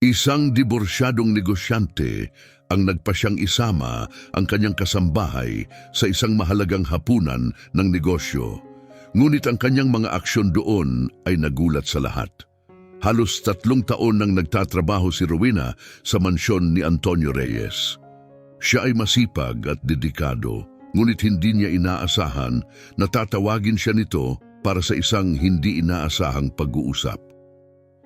Isang diborsyadong negosyante ang nagpasyang isama ang kanyang kasambahay sa isang mahalagang hapunan ng negosyo. Ngunit ang kanyang mga aksyon doon ay nagulat sa lahat. Halos 3 taon nang nagtatrabaho si Rowena sa mansyon ni Antonio Reyes. Siya ay masipag at dedikado, ngunit hindi niya inaasahan na tatawagin siya nito para sa isang hindi inaasahang pag-uusap.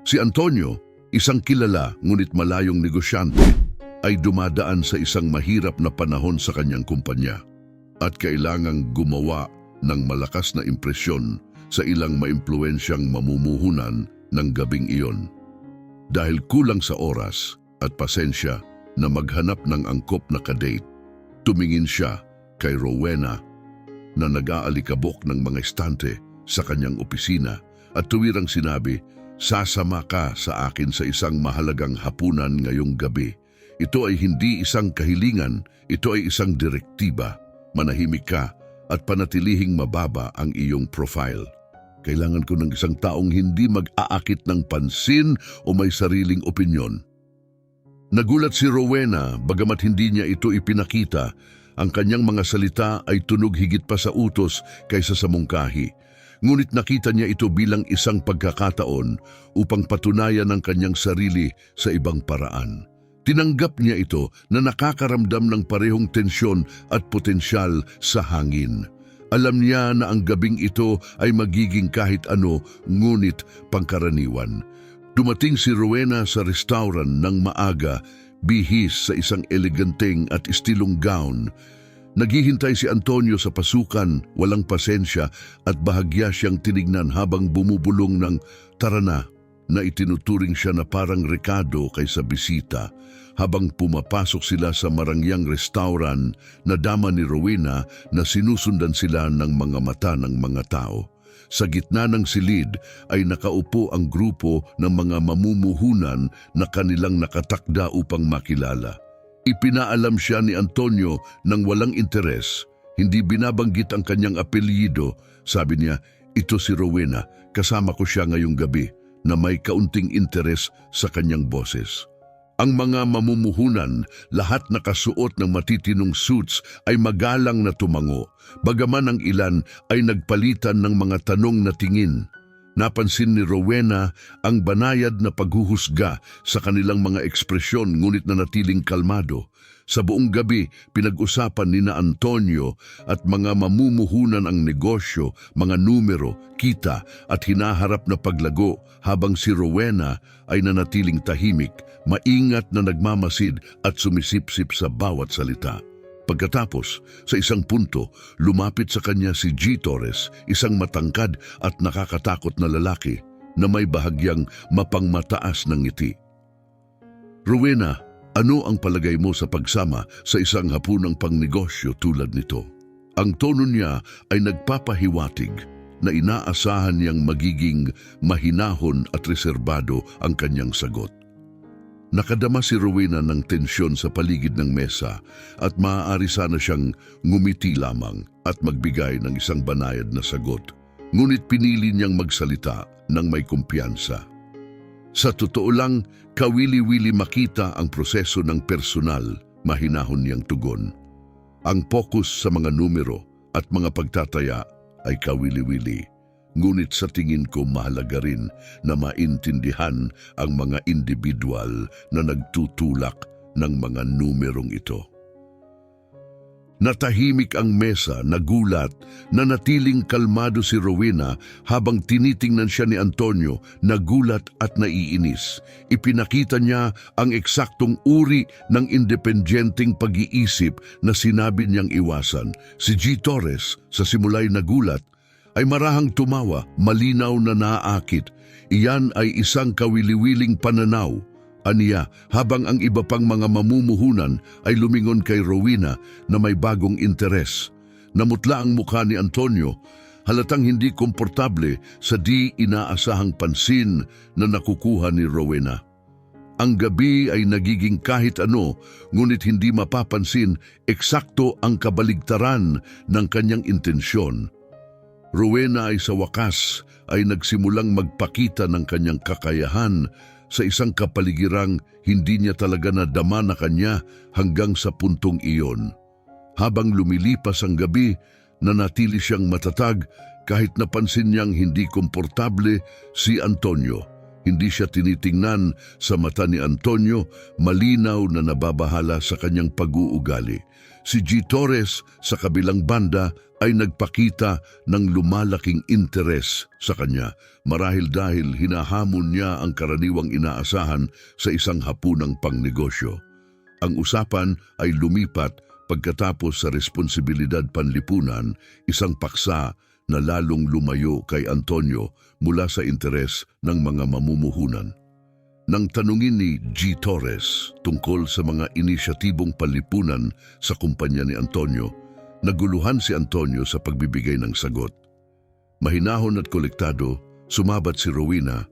Si Antonio, isang kilala ngunit malayong negosyante, ay dumadaan sa isang mahirap na panahon sa kanyang kumpanya at kailangang gumawa ng malakas na impresyon sa ilang maimpluwensyang mamumuhunan ng gabing iyon. Dahil kulang sa oras at pasensya na maghanap ng angkop na kadate, tumingin siya kay Rowena na nag-aalikabok ng mga estante sa kanyang opisina at tuwirang sinabi, "Sasama ka sa akin sa isang mahalagang hapunan ngayong gabi. Ito ay hindi isang kahilingan, ito ay isang direktiba. Manahimik ka at panatilihing mababa ang iyong profile. Kailangan ko ng isang taong hindi mag-aakit ng pansin o may sariling opinyon." Nagulat si Rowena bagamat hindi niya ito ipinakita. Ang kanyang mga salita ay tunog higit pa sa utos kaysa sa mungkahi. Ngunit nakita niya ito bilang isang pagkakataon upang patunayan ang kanyang sarili sa ibang paraan. Tinanggap niya ito na nakakaramdam ng parehong tensyon at potensyal sa hangin. Alam niya na ang gabing ito ay magiging kahit ano, ngunit pangkaraniwan. Dumating si Rowena sa restaurant ng maaga, bihis sa isang eleganteng at estilong gown. Naghihintay si Antonio sa pasukan, walang pasensya at bahagya siyang tinignan habang bumubulong ng "Tara na," na itinuturing siya na parang rekado kaysa bisita. Habang pumapasok sila sa marangyang restaurant, nadama ni Rowena na sinusundan sila ng mga mata ng mga tao. Sa gitna ng silid ay nakaupo ang grupo ng mga mamumuhunan na kanilang nakatakda upang makilala. Ipinaalam siya ni Antonio ng walang interes. Hindi binabanggit ang kanyang apelyido. Sabi niya, "Ito si Rowena, kasama ko siya ngayong gabi," na may kaunting interes sa kanyang boses. Ang mga mamumuhunan, lahat nakasuot ng matitinong suits, ay magalang na tumango, bagaman ang ilan ay nagpalitan ng mga tanong na tingin. Napansin ni Rowena ang banayad na paghuhusga sa kanilang mga ekspresyon ngunit nanatiling kalmado. Sa buong gabi, pinag-usapan ni na Antonio at mga mamumuhunan ang negosyo, mga numero, kita at hinaharap na paglago habang si Rowena ay nanatiling tahimik, maingat na nagmamasid at sumisipsip sa bawat salita. Pagkatapos, sa isang punto, lumapit sa kanya si G. Torres, isang matangkad at nakakatakot na lalaki na may bahagyang mapangmataas ng ngiti. "Rowena, ano ang palagay mo sa pagsama sa isang hapunang pangnegosyo tulad nito?" Ang tono niya ay nagpapahiwatig na inaasahan niyang magiging mahinahon at reserbado ang kanyang sagot. Nakadama si Rowena ng tensyon sa paligid ng mesa at maaari sana siyang ngumiti lamang at magbigay ng isang banayad na sagot. Ngunit pinili niyang magsalita ng may kumpiyansa. Sa totoo lang, kawili-wili makita ang proseso ng personal, mahinahon niyang tugon. Ang focus sa mga numero at mga pagtataya ay kawili-wili. Ngunit sa tingin ko mahalaga rin na maintindihan ang mga individual na nagtutulak ng mga numerong ito. Natahimik ang mesa, nagulat, nanatiling kalmado si Rowena habang tinitingnan siya ni Antonio, nagulat at naiinis. Ipinakita niya ang eksaktong uri ng independenteng pag-iisip na sinabi niyang iwasan. Si G. Torres, sa simula'y nagulat, ay marahang tumawa, malinaw na naaakit. Iyan ay isang kawili-wiling pananaw, aniya, habang ang iba pang mga mamumuhunan ay lumingon kay Rowena na may bagong interes. Namutla ang mukha ni Antonio, halatang hindi komportable sa di inaasahang pansin na nakukuha ni Rowena. Ang gabi ay nagiging kahit ano, ngunit hindi mapapansin eksakto ang kabaligtaran ng kanyang intensyon. Rowena ay sa wakas ay nagsimulang magpakita ng kanyang kakayahan sa isang kapaligirang hindi niya talaga nadama na kanya hanggang sa puntong iyon. Habang lumilipas ang gabi, nanatili siyang matatag kahit napansin niyang hindi komportable si Antonio. Hindi siya tinitingnan. Sa mata ni Antonio, malinaw na nababahala sa kanyang pag-uugali. Si G. Torres sa kabilang banda ay nagpakita ng lumalaking interes sa kanya marahil dahil hinahamon niya ang karaniwang inaasahan sa isang hapunang pangnegosyo. Ang usapan ay lumipat pagkatapos sa responsibilidad panlipunan, isang paksa na lalong lumayo kay Antonio mula sa interes ng mga mamumuhunan. Nang tanungin ni G. Torres tungkol sa mga inisyatibong panlipunan sa kumpanya ni Antonio, naguluhan si Antonio sa pagbibigay ng sagot. Mahinahon at kolektado, sumabat si Rowena.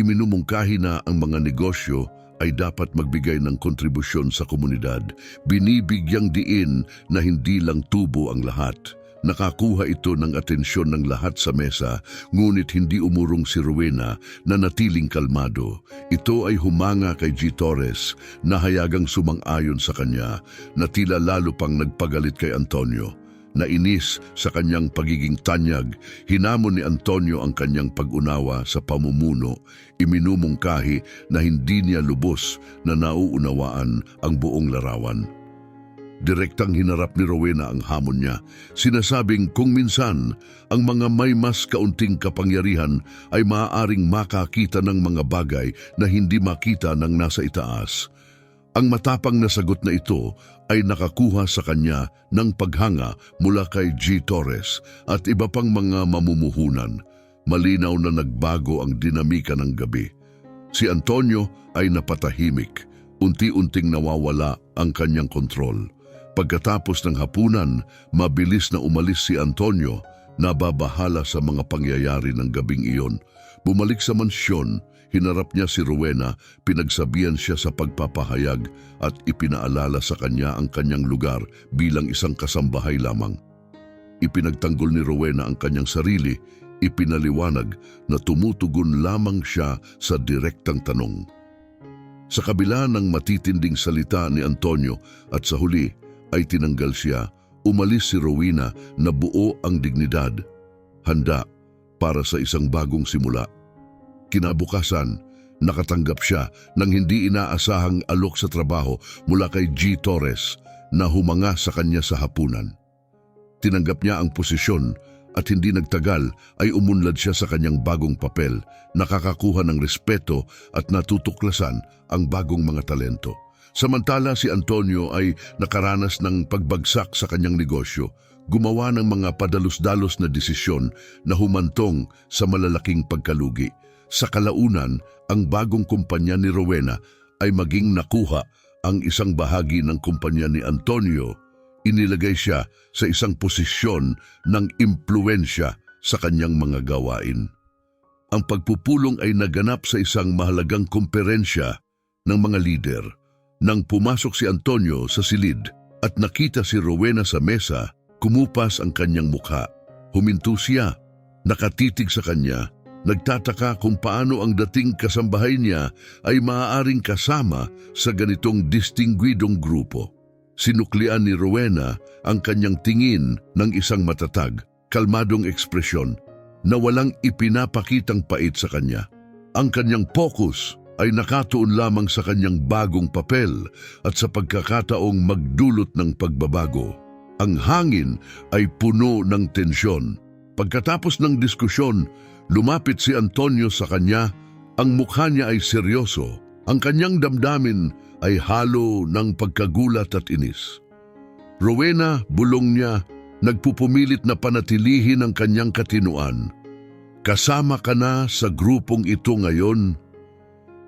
Iminumungkahi na ang mga negosyo ay dapat magbigay ng kontribusyon sa komunidad. Binibigyang diin na hindi lang tubo ang lahat. Nakakuha ito ng atensyon ng lahat sa mesa, ngunit hindi umurong si Rowena na natiling kalmado. Ito ay humanga kay G. Torres na hayagang sumang-ayon sa kanya, na tila lalo pang nagpagalit kay Antonio. Nainis sa kanyang pagiging tanyag, hinamon ni Antonio ang kanyang pag-unawa sa pamumuno. Iminumungkahi na hindi niya lubos na nauunawaan ang buong larawan. Direktang hinarap ni Rowena ang hamon niya. Sinasabing kung minsan ang mga may mas kaunting kapangyarihan ay maaaring makakita ng mga bagay na hindi makita ng nasa itaas. Ang matapang na sagot na ito ay nakakuha sa kanya ng paghanga mula kay G. Torres at iba pang mga mamumuhunan. Malinaw na nagbago ang dinamika ng gabi. Si Antonio ay napatahimik. Unti-unting nawawala ang kanyang kontrol. Pagkatapos ng hapunan, mabilis na umalis si Antonio, nababahala sa mga pangyayari ng gabing iyon. Bumalik sa mansyon, hinarap niya si Rowena, pinagsabihan siya sa pagpapahayag at ipinaalala sa kanya ang kanyang lugar bilang isang kasambahay lamang. Ipinagtanggol ni Rowena ang kanyang sarili, ipinaliwanag na tumutugon lamang siya sa direktang tanong. Sa kabila ng matitinding salita ni Antonio at sa huli, ay tinanggal siya, umalis si Rowena na buo ang dignidad, handa para sa isang bagong simula. Kinabukasan, nakatanggap siya ng hindi inaasahang alok sa trabaho mula kay G. Torres na humanga sa kanya sa hapunan. Tinanggap niya ang posisyon at hindi nagtagal ay umunlad siya sa kanyang bagong papel, nakakakuha ng respeto at natutuklasan ang bagong mga talento. Samantala si Antonio ay nakaranas ng pagbagsak sa kanyang negosyo, gumawa ng mga padalos-dalos na desisyon na humantong sa malalaking pagkalugi. Sa kalaunan, ang bagong kumpanya ni Rowena ay maging nakuha ang isang bahagi ng kumpanya ni Antonio. Inilagay siya sa isang posisyon ng impluwensya sa kanyang mga gawain. Ang pagpupulong ay naganap sa isang mahalagang komperensya ng mga lider. Nang pumasok si Antonio sa silid at nakita si Rowena sa mesa, kumupas ang kanyang mukha. Huminto siya, nakatitig sa kanya, nagtataka kung paano ang dating kasambahay niya ay maaaring kasama sa ganitong distinguidong grupo. Sinuklian ni Rowena ang kanyang tingin ng isang matatag, kalmadong ekspresyon na walang ipinapakitang pait sa kanya. Ang kanyang focus ay nakatuon lamang sa kanyang bagong papel at sa pagkakataong magdulot ng pagbabago. Ang hangin ay puno ng tensyon. Pagkatapos ng diskusyon, lumapit si Antonio sa kanya. Ang mukha niya ay seryoso. Ang kanyang damdamin ay halo ng pagkagulat at inis. Rowena, bulong niya, nagpupumilit na panatilihin ang kanyang katinuan. Kasama ka na sa grupong ito ngayon.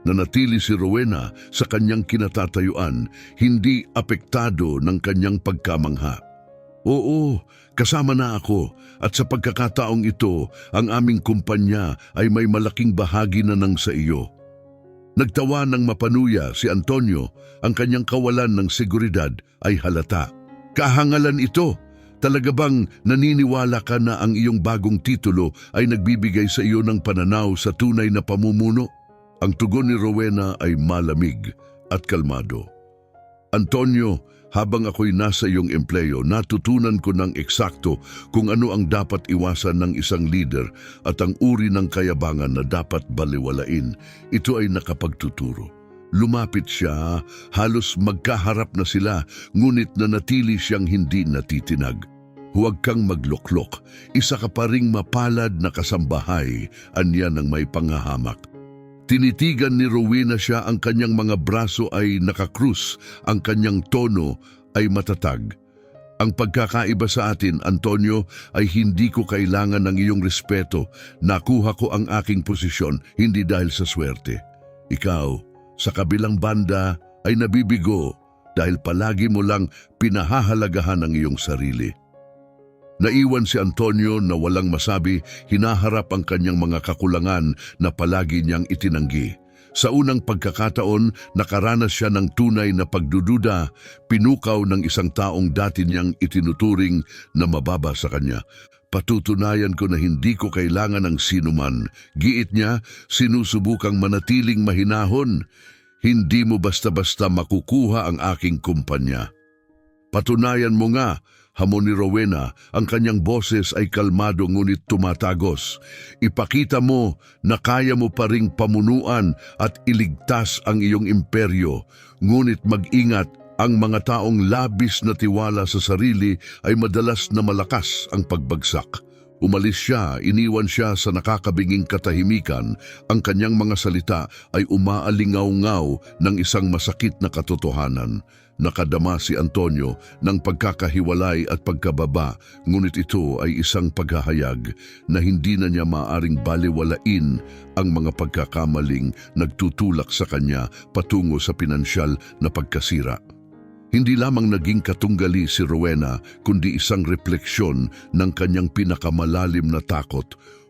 Nanatili si Rowena sa kanyang kinatatayuan, hindi apektado ng kanyang pagkamangha. Oo, kasama na ako at sa pagkakataong ito, ang aming kumpanya ay may malaking bahagi na ng sa iyo. Nagtawa ng mapanuya si Antonio, ang kanyang kawalan ng seguridad ay halata. Kahangalan ito. Talaga bang naniniwala ka na ang iyong bagong titulo ay nagbibigay sa iyo ng pananaw sa tunay na pamumuno? Ang tugon ni Rowena ay malamig at kalmado. Antonio, habang ako'y nasa iyong empleyo, natutunan ko ng eksakto kung ano ang dapat iwasan ng isang leader at ang uri ng kayabangan na dapat baliwalain. Ito ay nakapagtuturo. Lumapit siya, halos magkaharap na sila, ngunit nanatili siyang hindi natitinag. Huwag kang magluklok, isa ka pa ring mapalad na kasambahay, anya ng may pangahamak. Tinitigan ni Rowena siya, ang kanyang mga braso ay nakakrus, ang kanyang tono ay matatag. Ang pagkakaiba sa atin, Antonio, ay hindi ko kailangan ng iyong respeto. Nakuha ko ang aking posisyon, hindi dahil sa swerte. Ikaw, sa kabilang banda, ay nabibigo dahil palagi mo lang pinahahalagahan ang iyong sarili. Naiwan si Antonio na walang masabi, hinaharap ang kanyang mga kakulangan na palagi niyang itinanggi. Sa unang pagkakataon, nakaranas siya ng tunay na pagdududa, pinukaw ng isang taong dati niyang itinuturing na mababa sa kanya. Patutunayan ko na hindi ko kailangan ng sinuman. Giit niya, sinusubukang manatiling mahinahon. Hindi mo basta-basta makukuha ang aking kumpanya. Patunayan mo nga, hamon ni Rowena, ang kanyang boses ay kalmado ngunit tumatagos. Ipakita mo na kaya mo pa ring pamunuan at iligtas ang iyong imperyo. Ngunit mag-ingat, ang mga taong labis na tiwala sa sarili ay madalas na malakas ang pagbagsak. Umalis siya, iniwan siya sa nakakabinging katahimikan. Ang kanyang mga salita ay umaalingaw-ngaw ng isang masakit na katotohanan. Nakadama si Antonio ng pagkakahiwalay at pagkababa, ngunit ito ay isang paghahayag na hindi na niya maaaring baliwalain ang mga pagkakamaling nagtutulak sa kanya patungo sa pinansyal na pagkasira. Hindi lamang naging katunggali si Rowena, kundi isang refleksyon ng kanyang pinakamalalim na takot.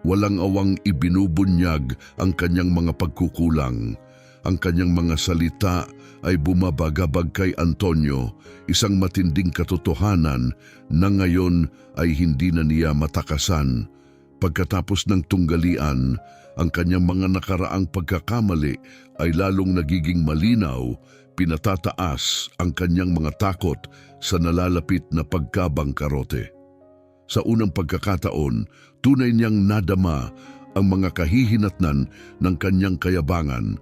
Walang awang ibinubunyag ang kanyang mga pagkukulang. Ang kanyang mga salita ay bumabagabag kay Antonio, isang matinding katotohanan na ngayon ay hindi na niya matakasan. Pagkatapos ng tunggalian, ang kanyang mga nakaraang pagkakamali ay lalong nagiging malinaw. Pinatataas ang kanyang mga takot sa nalalapit na pagkabangkarote. Sa unang pagkakataon, tunay niyang nadama ang mga kahihinatnan ng kanyang kayabangan,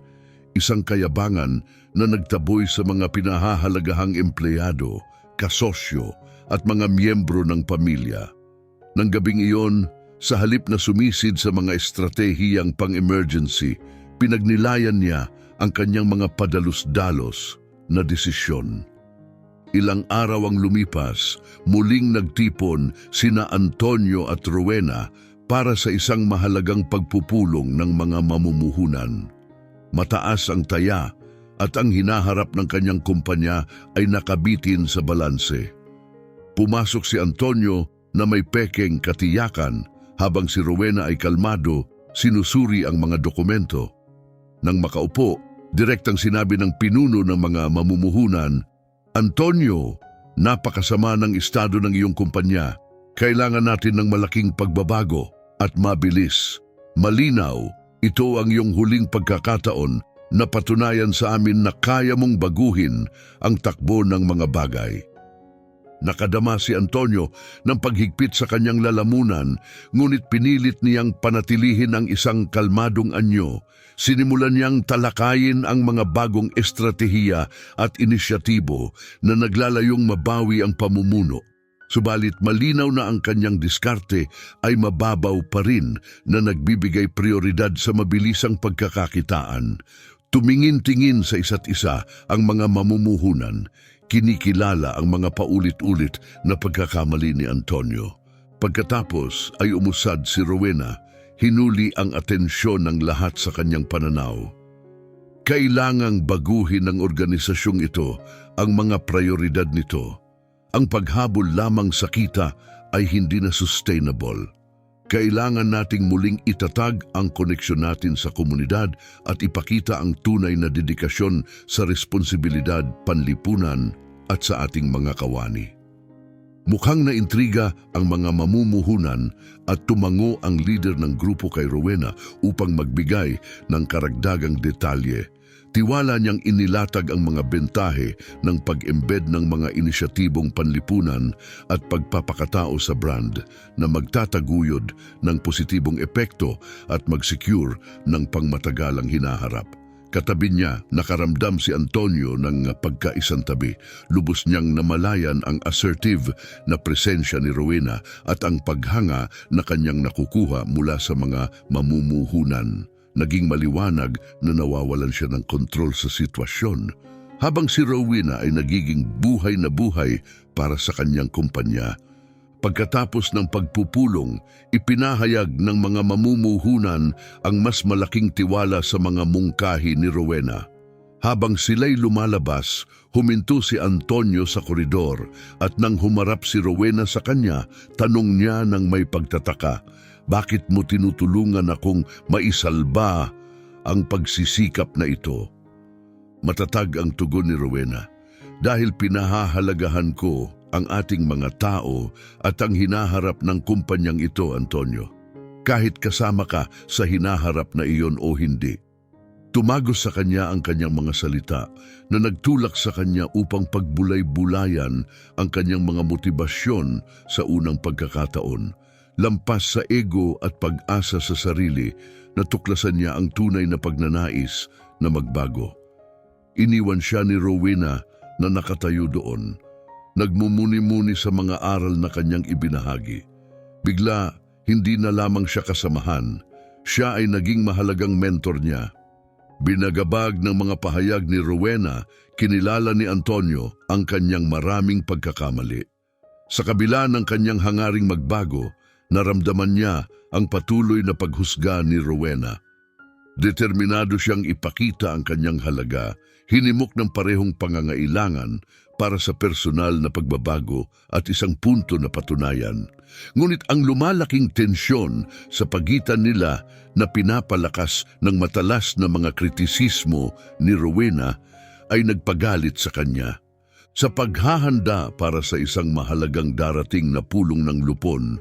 isang kayabangan na nagtaboy sa mga pinahahalagahang empleyado, kasosyo at mga miyembro ng pamilya. Nang gabing iyon, sa halip na sumisid sa mga estratehiyang pang-emergency, pinagnilayan niya ang kanyang mga padalos-dalos na desisyon. Ilang araw ang lumipas, muling nagtipon sina Antonio at Rowena para sa isang mahalagang pagpupulong ng mga mamumuhunan. Mataas ang taya at ang hinaharap ng kanyang kumpanya ay nakabitin sa balanse. Pumasok si Antonio na may pekeng katiyakan habang si Rowena ay kalmado, sinusuri ang mga dokumento. Nang makaupo, direktang sinabi ng pinuno ng mga mamumuhunan, Antonio, napakasama ng estado ng iyong kumpanya. Kailangan natin ng malaking pagbabago at mabilis. Malinaw, ito ang iyong huling pagkakataon na patunayan sa amin na kaya mong baguhin ang takbo ng mga bagay. Nakadama si Antonio ng paghigpit sa kanyang lalamunan, ngunit pinilit niyang panatilihin ang isang kalmadong anyo. Sinimulan niyang talakayin ang mga bagong estratehiya at inisyatibo na naglalayong mabawi ang pamumuno. Subalit malinaw na ang kanyang diskarte ay mababaw pa rin na nagbibigay prioridad sa mabilisang pagkakakitaan. Tumingin-tingin sa isa't isa ang mga mamumuhunan. Kinikilala ang mga paulit-ulit na pagkakamali ni Antonio. Pagkatapos ay umusad si Rowena, hinuli ang atensyon ng lahat sa kanyang pananaw. Kailangang baguhin ng organisasyong ito ang mga prioridad nito. Ang paghabol lamang sa kita ay hindi na sustainable. Kailangan nating muling itatag ang koneksyon natin sa komunidad at ipakita ang tunay na dedikasyon sa responsibilidad, panlipunan at sa ating mga kawani. Mukhang naintriga ang mga mamumuhunan at tumango ang leader ng grupo kay Rowena upang magbigay ng karagdagang detalye. Tiwala niyang inilatag ang mga bentahe ng pag-embed ng mga inisyatibong panlipunan at pagpapakatao sa brand na magtataguyod ng positibong epekto at mag-secure ng pangmatagalang hinaharap. Katabi niya, nakaramdam si Antonio ng pagkaisang tabi. Lubos niyang namalayan ang assertive na presensya ni Rowena at ang paghanga na kanyang nakukuha mula sa mga mamumuhunan. Naging maliwanag na nawawalan siya ng kontrol sa sitwasyon, habang si Rowena ay nagiging buhay na buhay para sa kanyang kumpanya. Pagkatapos ng pagpupulong, ipinahayag ng mga mamumuhunan ang mas malaking tiwala sa mga mungkahi ni Rowena. Habang sila'y lumalabas, huminto si Antonio sa koridor at nang humarap si Rowena sa kanya, tanong niya ng may pagtataka, "Bakit mo tinutulungan akong maisalba ang pagsisikap na ito?" Matatag ang tugon ni Rowena, "Dahil pinahahalagahan ko ang ating mga tao at ang hinaharap ng kumpanyang ito, Antonio. Kahit kasama ka sa hinaharap na iyon o hindi." Tumagos sa kanya ang kanyang mga salita na nagtulak sa kanya upang pagbulay-bulayan ang kanyang mga motibasyon sa unang pagkakataon. Lampas sa ego at pag-asa sa sarili, natuklasan niya ang tunay na pagnanais na magbago. Iniwan siya ni Rowena na nakatayo doon, nagmumuni-muni sa mga aral na kanyang ibinahagi. Bigla, hindi na lamang siya kasamahan, siya ay naging mahalagang mentor niya. Binagabag ng mga pahayag ni Rowena, kinilala ni Antonio ang kanyang maraming pagkakamali. Sa kabila ng kanyang hangaring magbago, naramdaman niya ang patuloy na paghusga ni Rowena. Determinado siyang ipakita ang kanyang halaga, hinimok ng parehong pangangailangan para sa personal na pagbabago at isang punto na patunayan. Ngunit ang lumalaking tensyon sa pagitan nila na pinapalakas ng matalas na mga kritisismo ni Rowena ay nagpagalit sa kanya. Sa paghahanda para sa isang mahalagang darating na pulong ng lupon,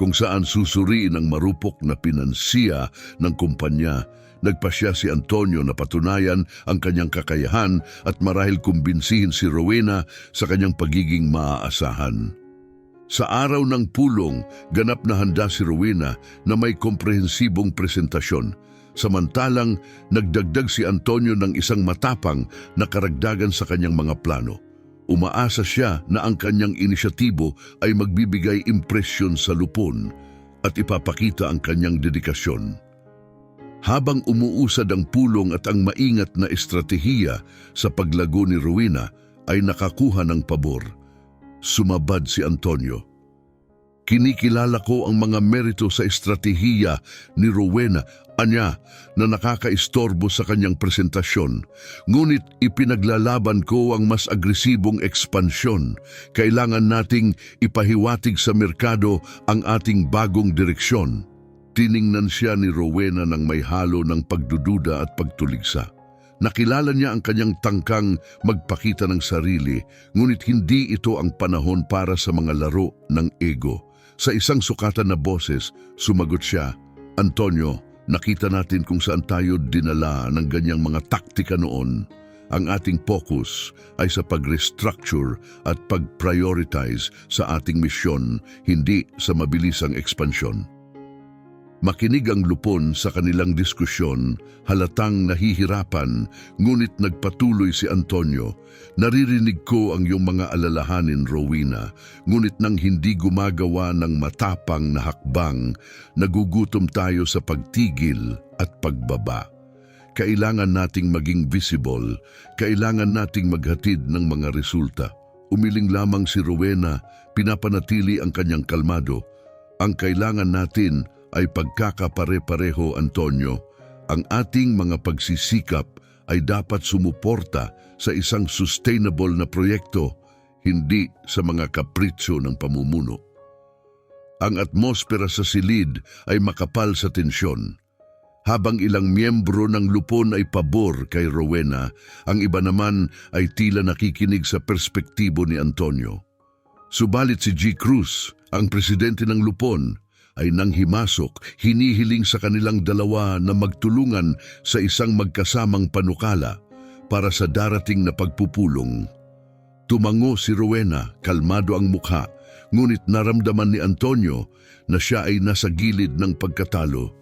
kung saan susuriin ang marupok na pinansiya ng kumpanya, nagpasya si Antonio na patunayan ang kanyang kakayahan at marahil kumbinsihin si Rowena sa kanyang pagiging maaasahan. Sa araw ng pulong, ganap na handa si Rowena na may komprehensibong presentasyon. Samantalang, nagdagdag si Antonio ng isang matapang na karagdagan sa kanyang mga plano. Umaasa siya na ang kanyang inisyatibo ay magbibigay impresyon sa lupon at ipapakita ang kanyang dedikasyon. Habang umuusad ang pulong at ang maingat na estratehiya sa paglago ni Rowena ay nakakuha ng pabor, sumabad si Antonio. "Kinikilala ko ang mga merito sa estratehiya ni Rowena, anya, na nakakaistorbo sa kanyang presentasyon. Ngunit ipinaglalaban ko ang mas agresibong ekspansyon. Kailangan nating ipahiwatig sa merkado ang ating bagong direksyon." Tiningnan siya ni Rowena ng may halo ng pagdududa at pagtuligsa. Nakilala niya ang kanyang tangkang magpakita ng sarili, ngunit hindi ito ang panahon para sa mga laro ng ego. Sa isang sukatan na boses, sumagot siya, "Antonio, nakita natin kung saan tayo dinala ng ganyang mga taktika noon. Ang ating focus ay sa pag-restructure at pag-prioritize sa ating misyon, hindi sa mabilisang ekspansyon." Makinig ang lupon sa kanilang diskusyon, halatang nahihirapan, ngunit nagpatuloy si Antonio. "Naririnig ko ang iyong mga alalahanin, Rowena, ngunit nang hindi gumagawa ng matapang na hakbang, nagugutom tayo sa pagtigil at pagbaba. Kailangan nating maging visible, kailangan nating maghatid ng mga resulta." Umiling lamang si Rowena, pinapanatili ang kanyang kalmado. "Ang kailangan natin ay pagkakapare-pareho, Antonio. Ang ating mga pagsisikap ay dapat sumuporta sa isang sustainable na proyekto, hindi sa mga kapritsyo ng pamumuno." Ang atmosfera sa silid ay makapal sa tensyon. Habang ilang miyembro ng lupon ay pabor kay Rowena, ang iba naman ay tila nakikinig sa perspektibo ni Antonio. Subalit si G. Cruz, ang presidente ng Lupon, ay nang himasok, hinihiling sa kanilang dalawa na magtulungan sa isang magkasamang panukala para sa darating na pagpupulong. Tumango si Rowena, kalmado ang mukha, ngunit naramdaman ni Antonio na siya ay nasa gilid ng pagkatalo.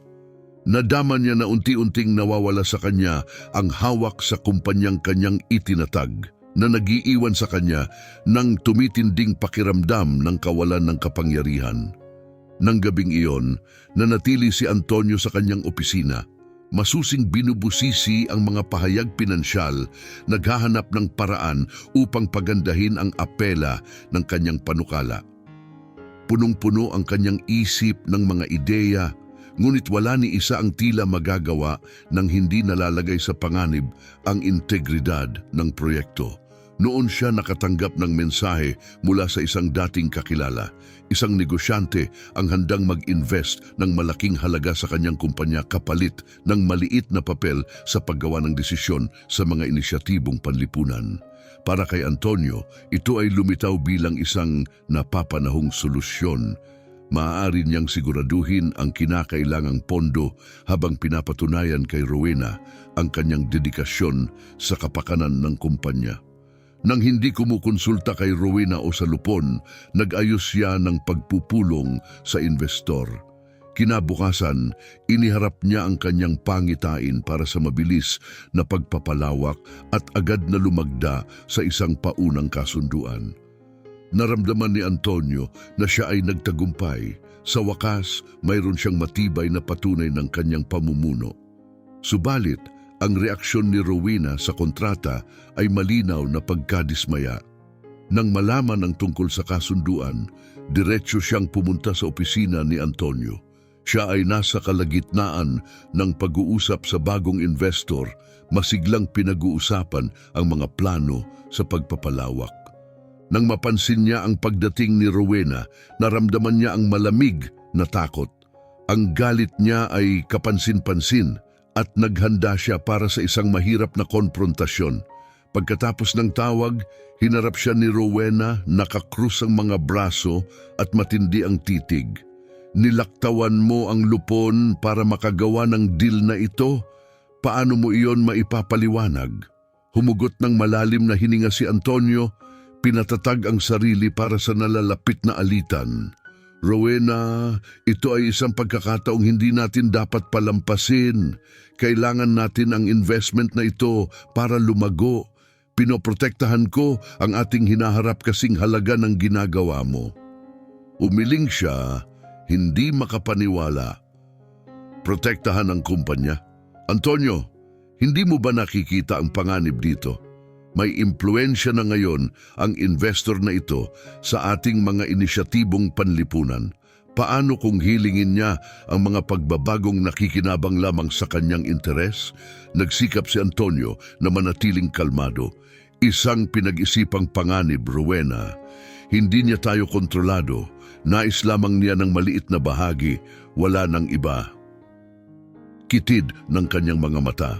Nadama niya na unti-unting nawawala sa kanya ang hawak sa kumpanyang kanyang itinatag, na nagiiwan sa kanya ng tumitinding pakiramdam ng kawalan ng kapangyarihan. Nang gabing iyon, nanatili si Antonio sa kanyang opisina. Masusing binubusisi ang mga pahayag pinansyal, naghahanap ng paraan upang pagandahin ang apela ng kanyang panukala. Punong-puno ang kanyang isip ng mga ideya, ngunit wala ni isa ang tila magagawa nang hindi nalalagay sa panganib ang integridad ng proyekto. Noon siya nakatanggap ng mensahe mula sa isang dating kakilala, isang negosyante ang handang mag-invest ng malaking halaga sa kanyang kumpanya kapalit ng maliit na papel sa paggawa ng desisyon sa mga inisyatibong panlipunan. Para kay Antonio, ito ay lumitaw bilang isang napapanahong solusyon. Maaari niyang siguraduhin ang kinakailangang pondo habang pinapatunayan kay Rowena ang kanyang dedikasyon sa kapakanan ng kumpanya. Nang hindi kumukonsulta kay Rowena o sa Lupon, nag-ayos siya ng pagpupulong sa investor. Kinabukasan, iniharap niya ang kanyang pangitain para sa mabilis na pagpapalawak at agad na lumagda sa isang paunang kasunduan. Naramdaman ni Antonio na siya ay nagtagumpay. Sa wakas, mayroon siyang matibay na patunay ng kanyang pamumuno. Subalit, ang reaksyon ni Rowena sa kontrata ay malinaw na pagkadismaya. Nang malaman ang tungkol sa kasunduan, diretso siyang pumunta sa opisina ni Antonio. Siya ay nasa kalagitnaan ng pag-uusap sa bagong investor, masiglang pinag-uusapan ang mga plano sa pagpapalawak. Nang mapansin niya ang pagdating ni Rowena, naramdaman niya ang malamig na takot. Ang galit niya ay kapansin-pansin at naghanda siya para sa isang mahirap na konfrontasyon. Pagkatapos ng tawag, hinarap siya ni Rowena, nakakrus ang mga braso at matindi ang titig. Nilaktawan mo ang Lupon para makagawa ng deal na ito? Paano mo iyon maipapaliwanag? Humugot ng malalim na hininga si Antonio, pinatatag ang sarili para sa nalalapit na alitan. Rowena, ito ay isang pagkakataong hindi natin dapat palampasin. Kailangan natin ang investment na ito para lumago. Pinoprotektahan ko ang ating hinaharap kasing halaga ng ginagawa mo. Umiling siya, hindi makapaniwala. Protektahan ang kumpanya? Antonio, hindi mo ba nakikita ang panganib dito? May impluensya na ngayon ang investor na ito sa ating mga inisyatibong panlipunan. Paano kung hilingin niya ang mga pagbabagong nakikinabang lamang sa kanyang interes? Nagsikap si Antonio na manatiling kalmado. Isang pinag-isipang panganib, Rowena. Hindi niya tayo kontrolado. Nais lamang niya ng maliit na bahagi, wala ng iba. Kitid ng kanyang mga mata.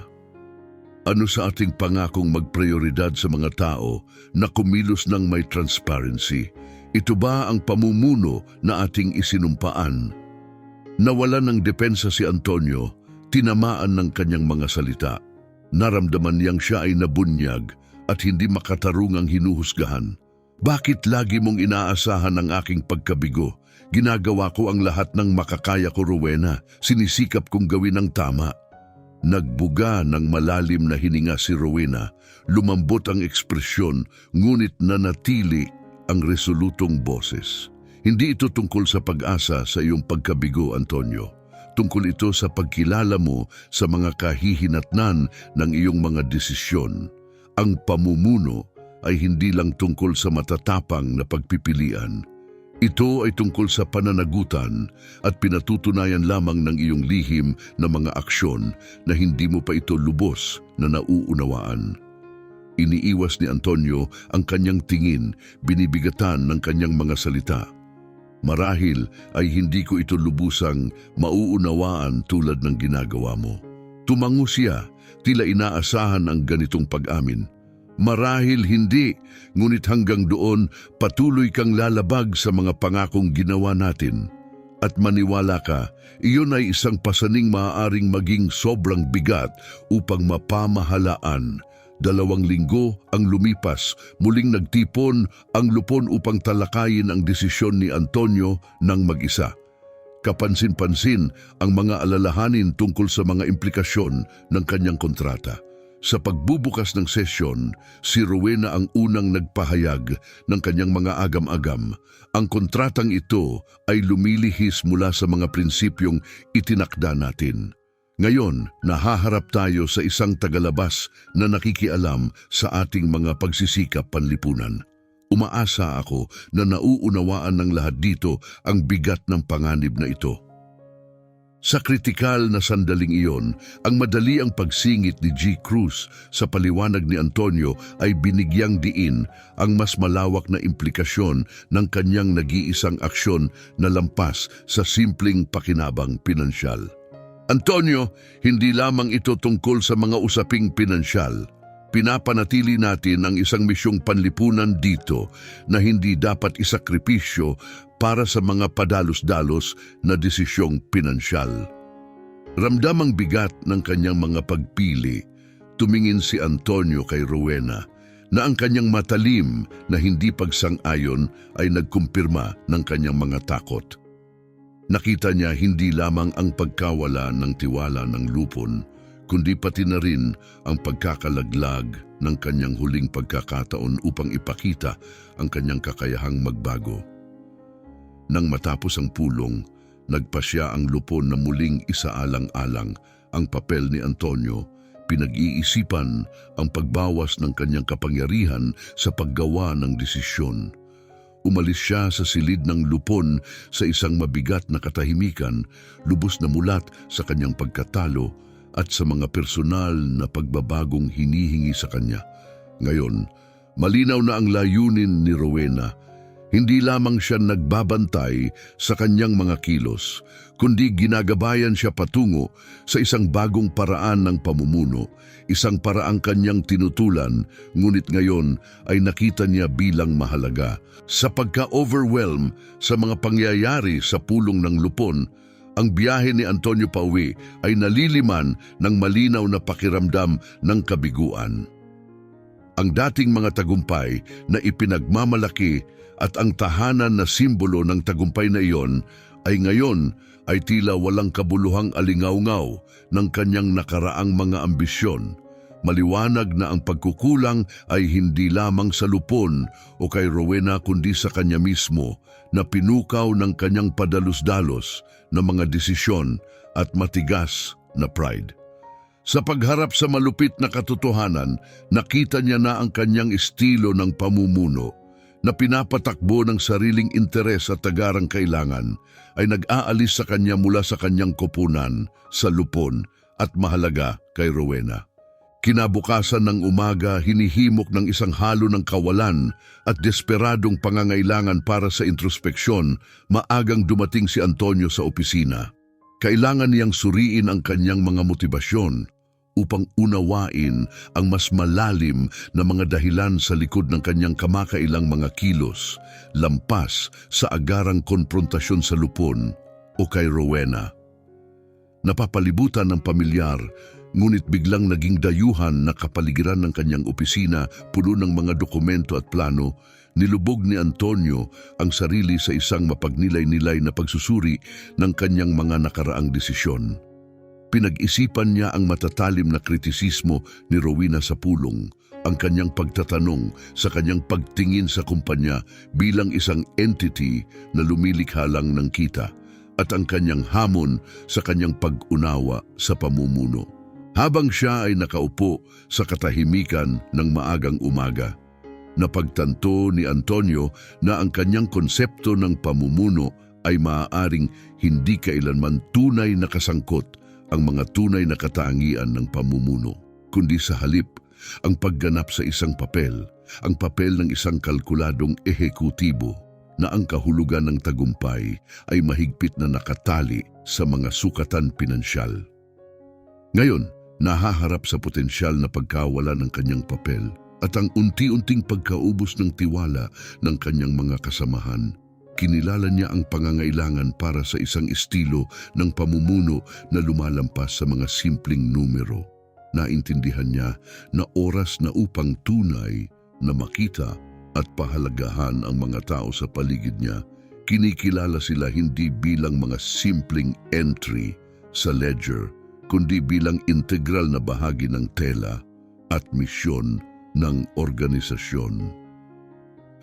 Ano sa ating pangakong magprioridad sa mga tao na kumilos ng may transparency? Ito ba ang pamumuno na ating isinumpaan? Nawalan ng depensa si Antonio, tinamaan ng kanyang mga salita. Naramdaman niyang siya ay nabunyag at hindi makatarungang hinuhusgahan. Bakit lagi mong inaasahan ang aking pagkabigo? Ginagawa ko ang lahat ng makakaya ko, Rowena. Sinisikap kong gawin ang tama. Nagbuga ng malalim na hininga si Rowena. Lumambot ang ekspresyon, ngunit nanatili ang resolutong boses. Hindi ito tungkol sa pag-asa sa iyong pagkabigo, Antonio. Tungkol ito sa pagkilala mo sa mga kahihinatnan ng iyong mga desisyon. Ang pamumuno ay hindi lang tungkol sa matatapang na pagpipilian. Ito ay tungkol sa pananagutan at pinatutunayan lamang ng iyong lihim na mga aksyon na hindi mo pa ito lubos na nauunawaan. Iniiwas ni Antonio ang kanyang tingin, binibigatan ng kanyang mga salita. Marahil ay hindi ko ito lubusang mauunawaan tulad ng ginagawa mo. Tumango siya, tila inaasahan ang ganitong pag-amin. Marahil hindi, ngunit hanggang doon patuloy kang lalabag sa mga pangakong ginawa natin. At maniwala ka, iyon ay isang pasaning maaaring maging sobrang bigat upang mapamahalaan. 2 linggo ang lumipas, muling nagtipon ang lupon upang talakayin ang desisyon ni Antonio ng mag-isa. Kapansin-pansin ang mga alalahanin tungkol sa mga implikasyon ng kanyang kontrata. Sa pagbubukas ng sesyon, si Rowena ang unang nagpahayag ng kanyang mga agam-agam. Ang kontratang ito ay lumilihis mula sa mga prinsipyong itinakda natin. Ngayon, nahaharap tayo sa isang tagalabas na nakikialam sa ating mga pagsisikap panlipunan. Umaasa ako na nauunawaan ng lahat dito ang bigat ng panganib na ito. Sa kritikal na sandaling iyon, ang madali ang pagsingit ni G. Cruz sa paliwanag ni Antonio ay binigyang diin ang mas malawak na implikasyon ng kanyang nag-iisang aksyon na lampas sa simpleng pakinabang pinansyal. Antonio, hindi lamang ito tungkol sa mga usaping pinansyal. Pinapanatili natin ang isang misyong panlipunan dito na hindi dapat isakripisyo para sa mga padalos-dalos na desisyong pinansyal. Ramdam ang bigat ng kanyang mga pagpili. Tumingin si Antonio kay Rowena na ang kanyang matalim na hindi pagsang-ayon ay nagkumpirma ng kanyang mga takot. Nakita niya hindi lamang ang pagkawala ng tiwala ng lupon, kundi pati na rin ang pagkakalaglag ng kanyang huling pagkakataon upang ipakita ang kanyang kakayahang magbago. Nang matapos ang pulong, nagpasya ang lupon na muling isaalang-alang ang papel ni Antonio. Pinag-iisipan ang pagbawas ng kanyang kapangyarihan sa paggawa ng desisyon. Umalis siya sa silid ng lupon sa isang mabigat na katahimikan, lubos na mulat sa kanyang pagkatalo at sa mga personal na pagbabagong hinihingi sa kanya. Ngayon, malinaw na ang layunin ni Rowena. Hindi lamang siya nagbabantay sa kanyang mga kilos, kundi ginagabayan siya patungo sa isang bagong paraan ng pamumuno, isang paraang kanyang tinutulan, ngunit ngayon ay nakita niya bilang mahalaga. Sa pagka-overwhelm sa mga pangyayari sa pulong ng lupon, ang biyahe ni Antonio pauwi ay naliliman ng malinaw na pakiramdam ng kabiguan. Ang dating mga tagumpay na ipinagmamalaki at ang tahanan na simbolo ng tagumpay na iyon ay ngayon ay tila walang kabuluhang alingaw-ngaw ng kanyang nakaraang mga ambisyon. Maliwanag na ang pagkukulang ay hindi lamang sa lupon o kay Rowena kundi sa kanya mismo na pinukaw ng kanyang padalos-dalos na mga desisyon at matigas na pride. Sa pagharap sa malupit na katotohanan, nakita niya na ang kanyang estilo ng pamumuno na pinapatakbo ng sariling interes at tagarang kailangan ay nag-aalis sa kanya mula sa kanyang koponan, sa lupon at mahalaga kay Rowena. Kinabukasan ng umaga, hinihimok ng isang halo ng kawalan at desperadong pangangailangan para sa introspeksyon, maagang dumating si Antonio sa opisina. Kailangan niyang suriin ang kanyang mga motibasyon upang unawain ang mas malalim na mga dahilan sa likod ng kanyang kamakailang mga kilos, lampas sa agarang konfrontasyon sa lupon o kay Rowena. Napapalibutan ng pamilyar, ngunit biglang naging dayuhan na kapaligiran ng kanyang opisina, puno ng mga dokumento at plano. Nilubog ni Antonio ang sarili sa isang mapagnilay-nilay na pagsusuri ng kanyang mga nakaraang desisyon. Pinag-isipan niya ang matatalim na kritisismo ni Rowena sa pulong, ang kanyang pagtatanong sa kanyang pagtingin sa kumpanya bilang isang entity na lumilikha lang ng kita, at ang kanyang hamon sa kanyang pag-unawa sa pamumuno. Habang siya ay nakaupo sa katahimikan ng maagang umaga, napagtanto ni Antonio na ang kanyang konsepto ng pamumuno ay maaaring hindi kailanman tunay na kasangkot ang mga tunay na katangian ng pamumuno, kundi sa halip ang pagganap sa isang papel, ang papel ng isang kalkuladong ehekutibo na ang kahulugan ng tagumpay ay mahigpit na nakatali sa mga sukatan pinansyal. Ngayon, nahaharap sa potensyal na pagkawala ng kanyang papel. at ang unti-unting pagkaubos ng tiwala ng kanyang mga kasamahan. Kinilala niya ang pangangailangan para sa isang estilo ng pamumuno na lumalampas sa mga simpleng numero. Naintindihan niya na oras na upang tunay na makita at pahalagahan ang mga tao sa paligid niya. Kinikilala sila hindi bilang mga simpleng entry sa ledger, kundi bilang integral na bahagi ng tela at misyon ng organisasyon.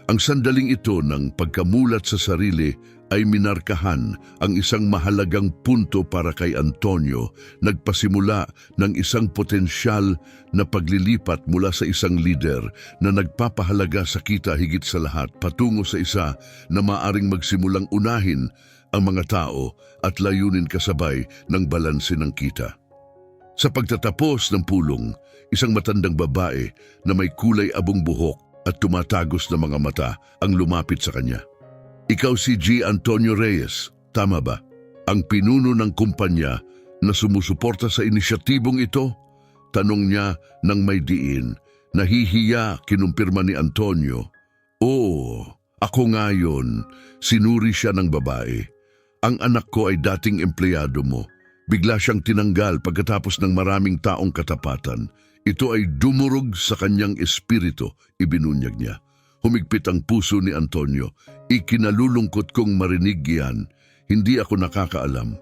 Ang sandaling ito ng pagkamulat sa sarili ay minarkahan ang isang mahalagang punto para kay Antonio, nagpasimula ng isang potensyal na paglilipat mula sa isang lider na nagpapahalaga sa kita higit sa lahat patungo sa isa na maaring magsimulang unahin ang mga tao at layunin kasabay ng balanse ng kita. Sa pagtatapos ng pulong, isang matandang babae na may kulay abong buhok at tumatagos na mga mata ang lumapit sa kanya. Ikaw si G. Antonio Reyes, tama ba? Ang pinuno ng kumpanya na sumusuporta sa inisyatibong ito? Tanong niya nang may diin. Nahihiya, kinumpirma ni Antonio. Oo, ako nga yun. Sinuri siya ng babae. Ang anak ko ay dating empleyado mo. Bigla siyang tinanggal pagkatapos ng maraming taong katapatan. Ito ay dumurog sa kanyang espiritu, ibinunyag niya. Humigpit ang puso ni Antonio. Ikinalulungkot kong marinig yan. Hindi ako nakakaalam.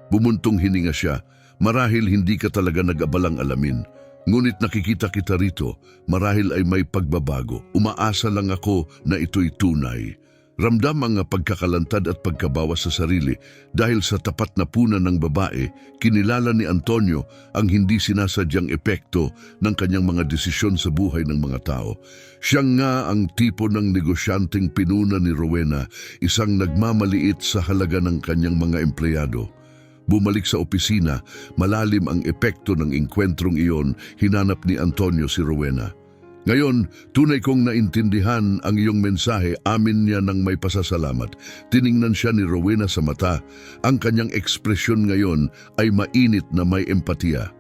Bumuntong hininga siya. Marahil hindi ka talaga nag-abalang alamin. Ngunit nakikita kita rito, marahil ay may pagbabago. Umaasa lang ako na ito'y tunay. Ramdam ang pagkakalantad at pagkabawas sa sarili dahil sa tapat na puna ng babae, kinilala ni Antonio ang hindi sinasadyang epekto ng kanyang mga desisyon sa buhay ng mga tao. Siya nga ang tipo ng negosyanteng pinuna ni Rowena, isang nagmamaliit sa halaga ng kanyang mga empleyado. Bumalik sa opisina, malalim ang epekto ng engkwentrong iyon, hinanap ni Antonio si Rowena. Ngayon, tunay kong naintindihan ang iyong mensahe, amin niya ng may pasasalamat. Tiningnan siya ni Rowena sa mata. Ang kanyang ekspresyon ngayon ay mainit na may empatiya.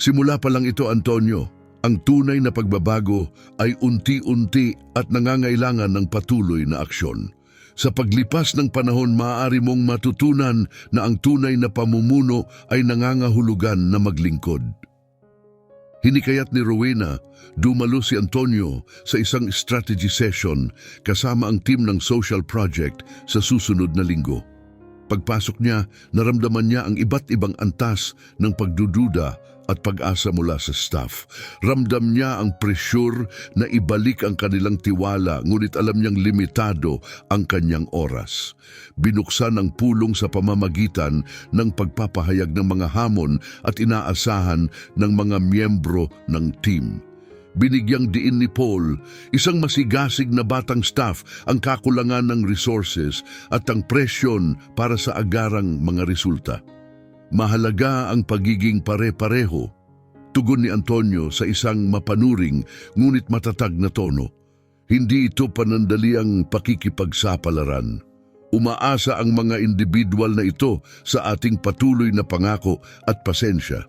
Simula pa lang ito, Antonio. Ang tunay na pagbabago ay unti-unti at nangangailangan ng patuloy na aksyon. Sa paglipas ng panahon, maaari mong matutunan na ang tunay na pamumuno ay nangangahulugan na maglingkod. Hinikayat ni Rowena, dumalo si Antonio sa isang strategy session kasama ang team ng social project sa susunod na linggo. Pagpasok niya, naramdaman niya ang iba't ibang antas ng pagdududa at pag-asa mula sa staff. Ramdam niya ang presyur na ibalik ang kanilang tiwala, ngunit alam niyang limitado ang kanyang oras. Binuksan ang pulong sa pamamagitan ng pagpapahayag ng mga hamon at inaasahan ng mga miyembro ng team. Binigyang diin ni Paul, isang masigasig na batang staff, ang kakulangan ng resources at ang presyon para sa agarang mga resulta. Mahalaga ang pagiging pare-pareho, tugon ni Antonio sa isang mapanuring ngunit matatag na tono. Hindi ito panandaliang pakikipagsapalaran. Umaasa ang mga individual na ito sa ating patuloy na pangako at pasensya.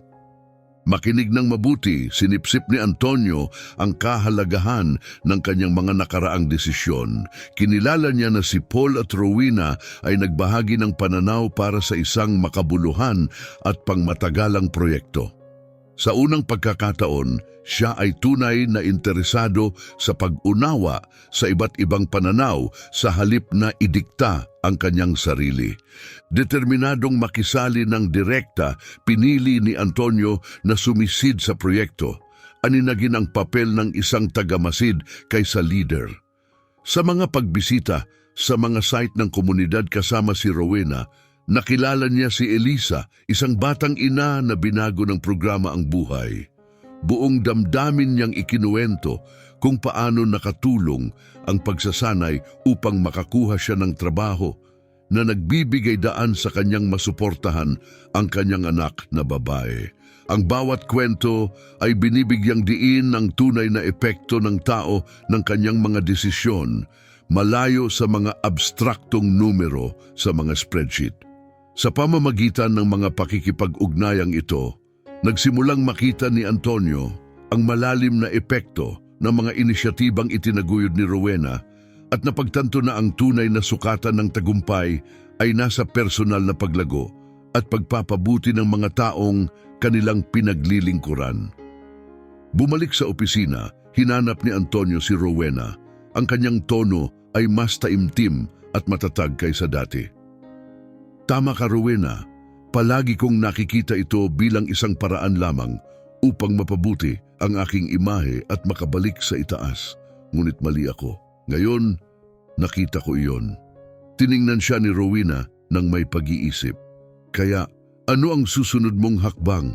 Makinig ng mabuti, sinipsip ni Antonio ang kahalagahan ng kanyang mga nakaraang desisyon. Kinilala niya na si Paul at Rowena ay nagbahagi ng pananaw para sa isang makabuluhan at pangmatagalang proyekto. Sa unang pagkakataon, siya ay tunay na interesado sa pag-unawa sa iba't ibang pananaw sa halip na idikta ang kanyang sarili. Determinadong makisali ng direkta, pinili ni Antonio na sumisid sa proyekto. Aninagin ang papel ng isang tagamasid kaysa leader. Sa mga pagbisita sa mga site ng komunidad kasama si Rowena, nakilala niya si Elisa, isang batang ina na binago ng programa ang buhay. Buong damdamin niyang ikinuwento kung paano nakatulong ang pagsasanay upang makakuha siya ng trabaho na nagbibigay daan sa kanyang masuportahan ang kanyang anak na babae. Ang bawat kwento ay binibigyang diin ng tunay na epekto ng tao ng kanyang mga desisyon, malayo sa mga abstraktong numero sa mga spreadsheet. Sa pamamagitan ng mga pakikipag-ugnayang ito, nagsimulang makita ni Antonio ang malalim na epekto ng mga inisyatibang itinaguyod ni Rowena at napagtanto na ang tunay na sukatan ng tagumpay ay nasa personal na paglago at pagpapabuti ng mga taong kanilang pinaglilingkuran. Bumalik sa opisina, hinanap ni Antonio si Rowena. Ang kanyang tono ay mas taimtim at matatag kaysa dati. Tama ka, Rowena. Palagi kong nakikita ito bilang isang paraan lamang upang mapabuti ang aking imahe at makabalik sa itaas. Ngunit mali ako. Ngayon, nakita ko iyon. Tiningnan siya ni Rowena ng may pag-iisip. Kaya, ano ang susunod mong hakbang?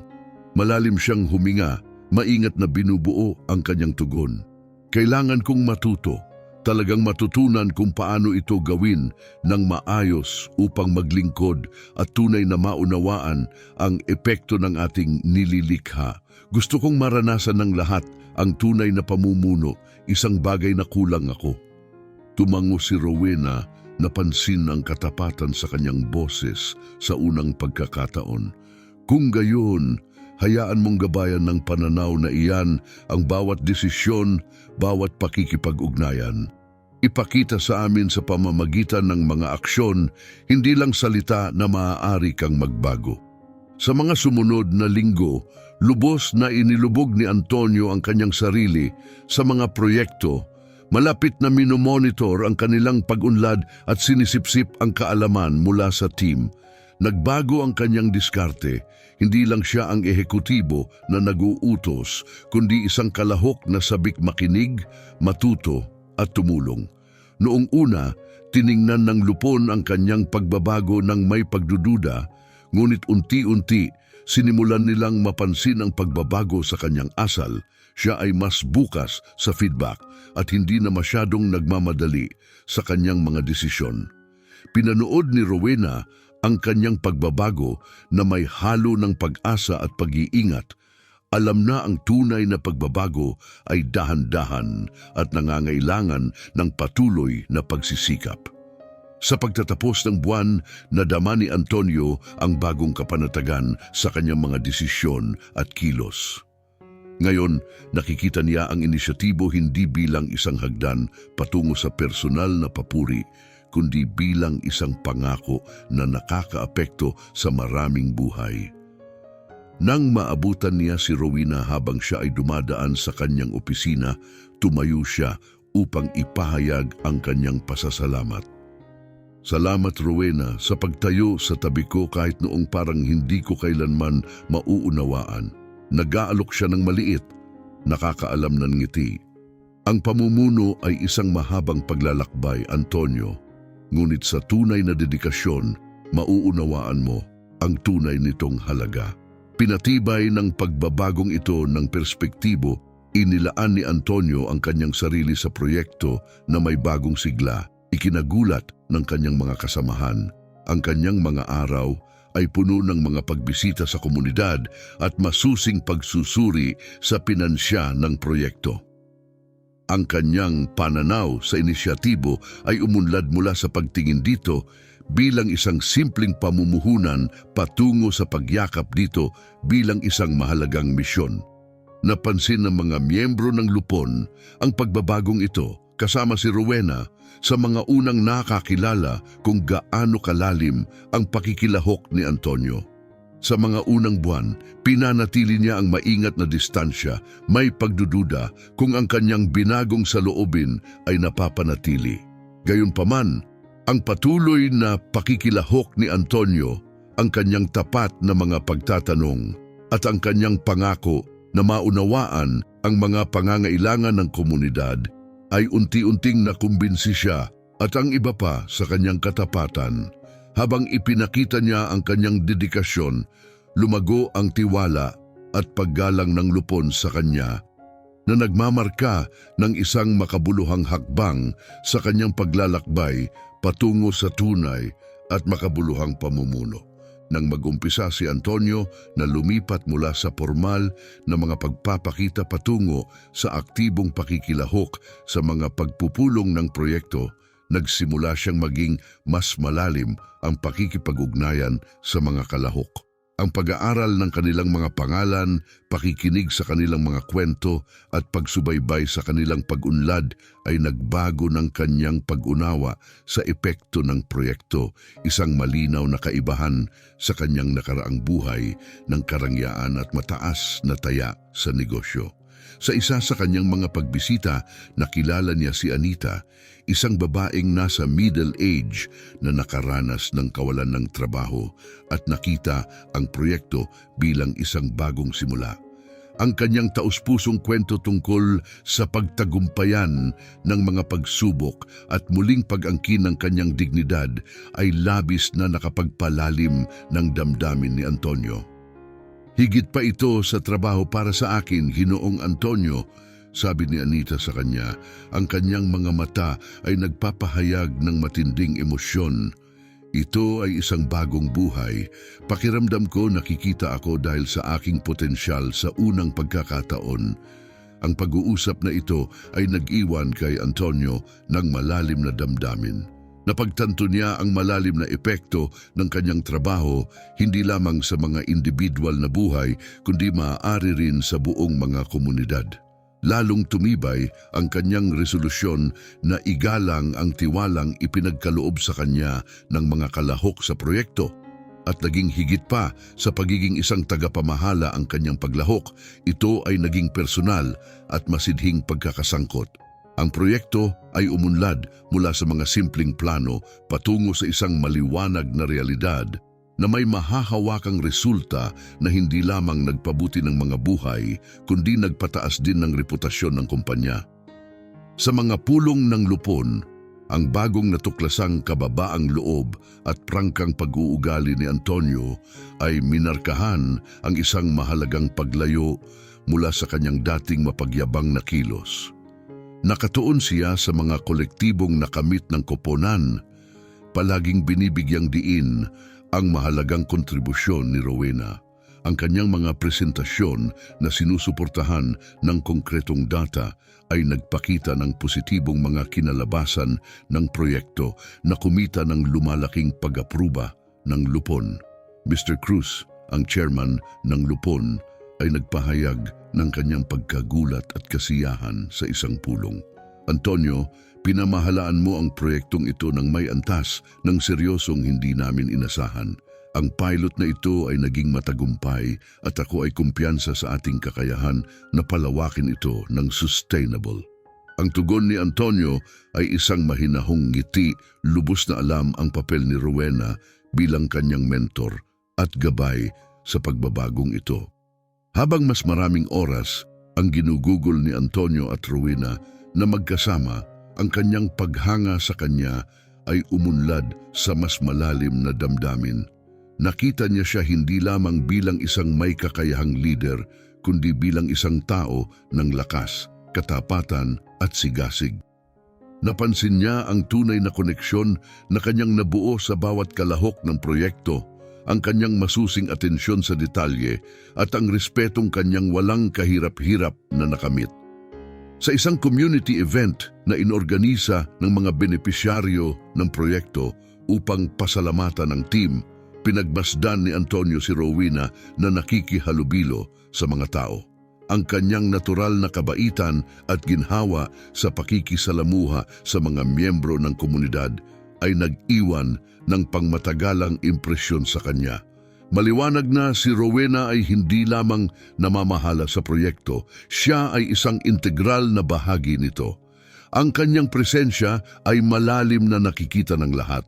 Malalim siyang huminga, maingat na binubuo ang kanyang tugon. Kailangan kong matuto. Talagang matutunan kung paano ito gawin ng maayos upang maglingkod at tunay na maunawaan ang epekto ng ating nililikha. Gusto kong maranasan ng lahat ang tunay na pamumuno, isang bagay na kulang ako. Tumango si Rowena, napansin ang katapatan sa kanyang boses sa unang pagkakataon. Kung gayon, hayaan mong gabayan ng pananaw na iyan ang bawat desisyon, bawat pakikipag-ugnayan. Ipakita sa amin sa pamamagitan ng mga aksyon, hindi lang salita na maaari kang magbago. Sa mga sumunod na linggo, lubos na inilubog ni Antonio ang kanyang sarili sa mga proyekto. Malapit na minomonitor ang kanilang pag-unlad at sinisipsip ang kaalaman mula sa team. Nagbago ang kanyang diskarte. Hindi lang siya ang ehekutibo na nag-uutos, kundi isang kalahok na sabik makinig, matuto at tumulong. Noong una, tiningnan ng lupon ang kanyang pagbabago ng may pagdududa, ngunit unti-unti sinimulan nilang mapansin ang pagbabago sa kanyang asal. Siya ay mas bukas sa feedback at hindi na masyadong nagmamadali sa kanyang mga desisyon. Pinanood ni Rowena ang kanyang pagbabago na may halo ng pag-asa at pag-iingat. Alam na ang tunay na pagbabago ay dahan-dahan at nangangailangan ng patuloy na pagsisikap. Sa pagtatapos ng buwan, nadama ni Antonio ang bagong kapanatagan sa kanyang mga desisyon at kilos. Ngayon, nakikita niya ang inisyatibo hindi bilang isang hagdan patungo sa personal na papuri, kundi bilang isang pangako na nakakaapekto sa maraming buhay. Nang maabutan niya si Rowena habang siya ay dumadaan sa kanyang opisina, tumayo siya upang ipahayag ang kanyang pasasalamat. Salamat, Rowena, sa pagtayo sa tabi ko kahit noong parang hindi ko kailanman mauunawaan. Nag-aalok siya ng maliit, nakakaalam ng ngiti. Ang pamumuno ay isang mahabang paglalakbay, Antonio. Ngunit sa tunay na dedikasyon, mauunawaan mo ang tunay nitong halaga. Pinatibay ng pagbabagong ito ng perspektibo, inilaan ni Antonio ang kanyang sarili sa proyekto na may bagong sigla. Ikinagulat ng kanyang mga kasamahan. Ang kanyang mga araw ay puno ng mga pagbisita sa komunidad at masusing pagsusuri sa pinansya ng proyekto. Ang kanyang pananaw sa inisyatibo ay umunlad mula sa pagtingin dito bilang isang simpleng pamumuhunan patungo sa pagyakap dito bilang isang mahalagang misyon. Napansin ng mga miyembro ng lupon ang pagbabagong ito kasama si Rowena sa mga unang nakakilala kung gaano kalalim ang pakikilahok ni Antonio. Sa mga unang buwan, pinanatili niya ang maingat na distansya, may pagdududa kung ang kanyang binagong saloobin ay napapanatili. Gayunpaman, ang patuloy na pakikilahok ni Antonio, ang kanyang tapat na mga pagtatanong at ang kanyang pangako na maunawaan ang mga pangangailangan ng komunidad ay unti-unting nakumbinsi siya at ang iba pa sa kanyang katapatan. Habang ipinakita niya ang kanyang dedikasyon, lumago ang tiwala at paggalang ng lupon sa kanya na nagmamarka ng isang makabuluhang hakbang sa kanyang paglalakbay patungo sa tunay at makabuluhang pamumuno. Nang mag-umpisa si Antonio na lumipat mula sa formal na mga pagpapakita patungo sa aktibong pakikilahok sa mga pagpupulong ng proyekto, nagsimula siyang maging mas malalim ang pakikipag-ugnayan sa mga kalahok. Ang pag-aaral ng kanilang mga pangalan, pakikinig sa kanilang mga kwento at pagsubaybay sa kanilang pag-unlad ay nagbago ng kanyang pag-unawa sa epekto ng proyekto, isang malinaw na kaibahan sa kanyang nakaraang buhay ng karangyaan at mataas na taya sa negosyo. Sa isa sa kanyang mga pagbisita, nakilala niya si Anita, isang babaeng nasa middle age na nakaranas ng kawalan ng trabaho at nakita ang proyekto bilang isang bagong simula. Ang kanyang taus-pusong kwento tungkol sa pagtagumpayan ng mga pagsubok at muling pag-angkin ng kanyang dignidad ay labis na nakapagpalalim ng damdamin ni Antonio. "Higit pa ito sa trabaho para sa akin, Ginoong Antonio," sabi ni Anita sa kanya. Ang kanyang mga mata ay nagpapahayag ng matinding emosyon. "Ito ay isang bagong buhay. Pakiramdam ko nakikita ako dahil sa aking potensyal sa unang pagkakataon." Ang pag-uusap na ito ay nag-iwan kay Antonio ng malalim na damdamin. Napagtanto niya ang malalim na epekto ng kanyang trabaho hindi lamang sa mga individual na buhay kundi maaari rin sa buong mga komunidad. Lalong tumibay ang kanyang resolusyon na igalang ang tiwalang ipinagkaloob sa kanya ng mga kalahok sa proyekto. At naging higit pa sa pagiging isang tagapamahala ang kanyang paglahok, ito ay naging personal at masidhing pagkakasangkot. Ang proyekto ay umunlad mula sa mga simpleng plano patungo sa isang maliwanag na realidad na may mahahawakang resulta na hindi lamang nagpabuti ng mga buhay kundi nagpataas din ng reputasyon ng kumpanya. Sa mga pulong ng lupon, ang bagong natuklasang kababaang loob at prangkang pag-uugali ni Antonio ay minarkahan ang isang mahalagang paglayo mula sa kanyang dating mapagyabang na kilos. Nakatuon siya sa mga kolektibong nakamit ng koponan, palaging binibigyang diin ang mahalagang kontribusyon ni Rowena. Ang kanyang mga presentasyon na sinusuportahan ng konkretong data ay nagpakita ng positibong mga kinalabasan ng proyekto na kumita ng lumalaking pag-apruba ng lupon. Mr. Cruz, ang chairman ng lupon, ay nagpahayag ng kanyang pagkagulat at kasiyahan sa isang pulong. "Antonio, pinamahalaan mo ang proyektong ito ng may antas ng seryosong hindi namin inasahan. Ang pilot na ito ay naging matagumpay at ako ay kumpiyansa sa ating kakayahan na palawakin ito ng sustainable." Ang tugon ni Antonio ay isang mahinahong ngiti, lubos na alam ang papel ni Rowena bilang kanyang mentor at gabay sa pagbabagong ito. Habang mas maraming oras ang ginugugol ni Antonio at Rowena na magkasama, ang kanyang paghanga sa kanya ay umunlad sa mas malalim na damdamin. Nakita niya siya hindi lamang bilang isang may kakayahang leader, kundi bilang isang tao ng lakas, katapatan at sigasig. Napansin niya ang tunay na koneksyon na kanyang nabuo sa bawat kalahok ng proyekto, ang kanyang masusing atensyon sa detalye at ang respetong kanyang walang kahirap-hirap na nakamit. Sa isang community event na inorganisa ng mga benepisyaryo ng proyekto upang pasalamatan ang team, pinagmasdan ni Antonio si Rowena na nakikihalubilo sa mga tao. Ang kanyang natural na kabaitan at ginhawa sa pakikisalamuha sa mga miyembro ng komunidad ay nag-iwan ng pangmatagalang impresyon sa kanya. Maliwanag na si Rowena ay hindi lamang namamahala sa proyekto, siya ay isang integral na bahagi nito. Ang kanyang presensya ay malalim na nakikita ng lahat,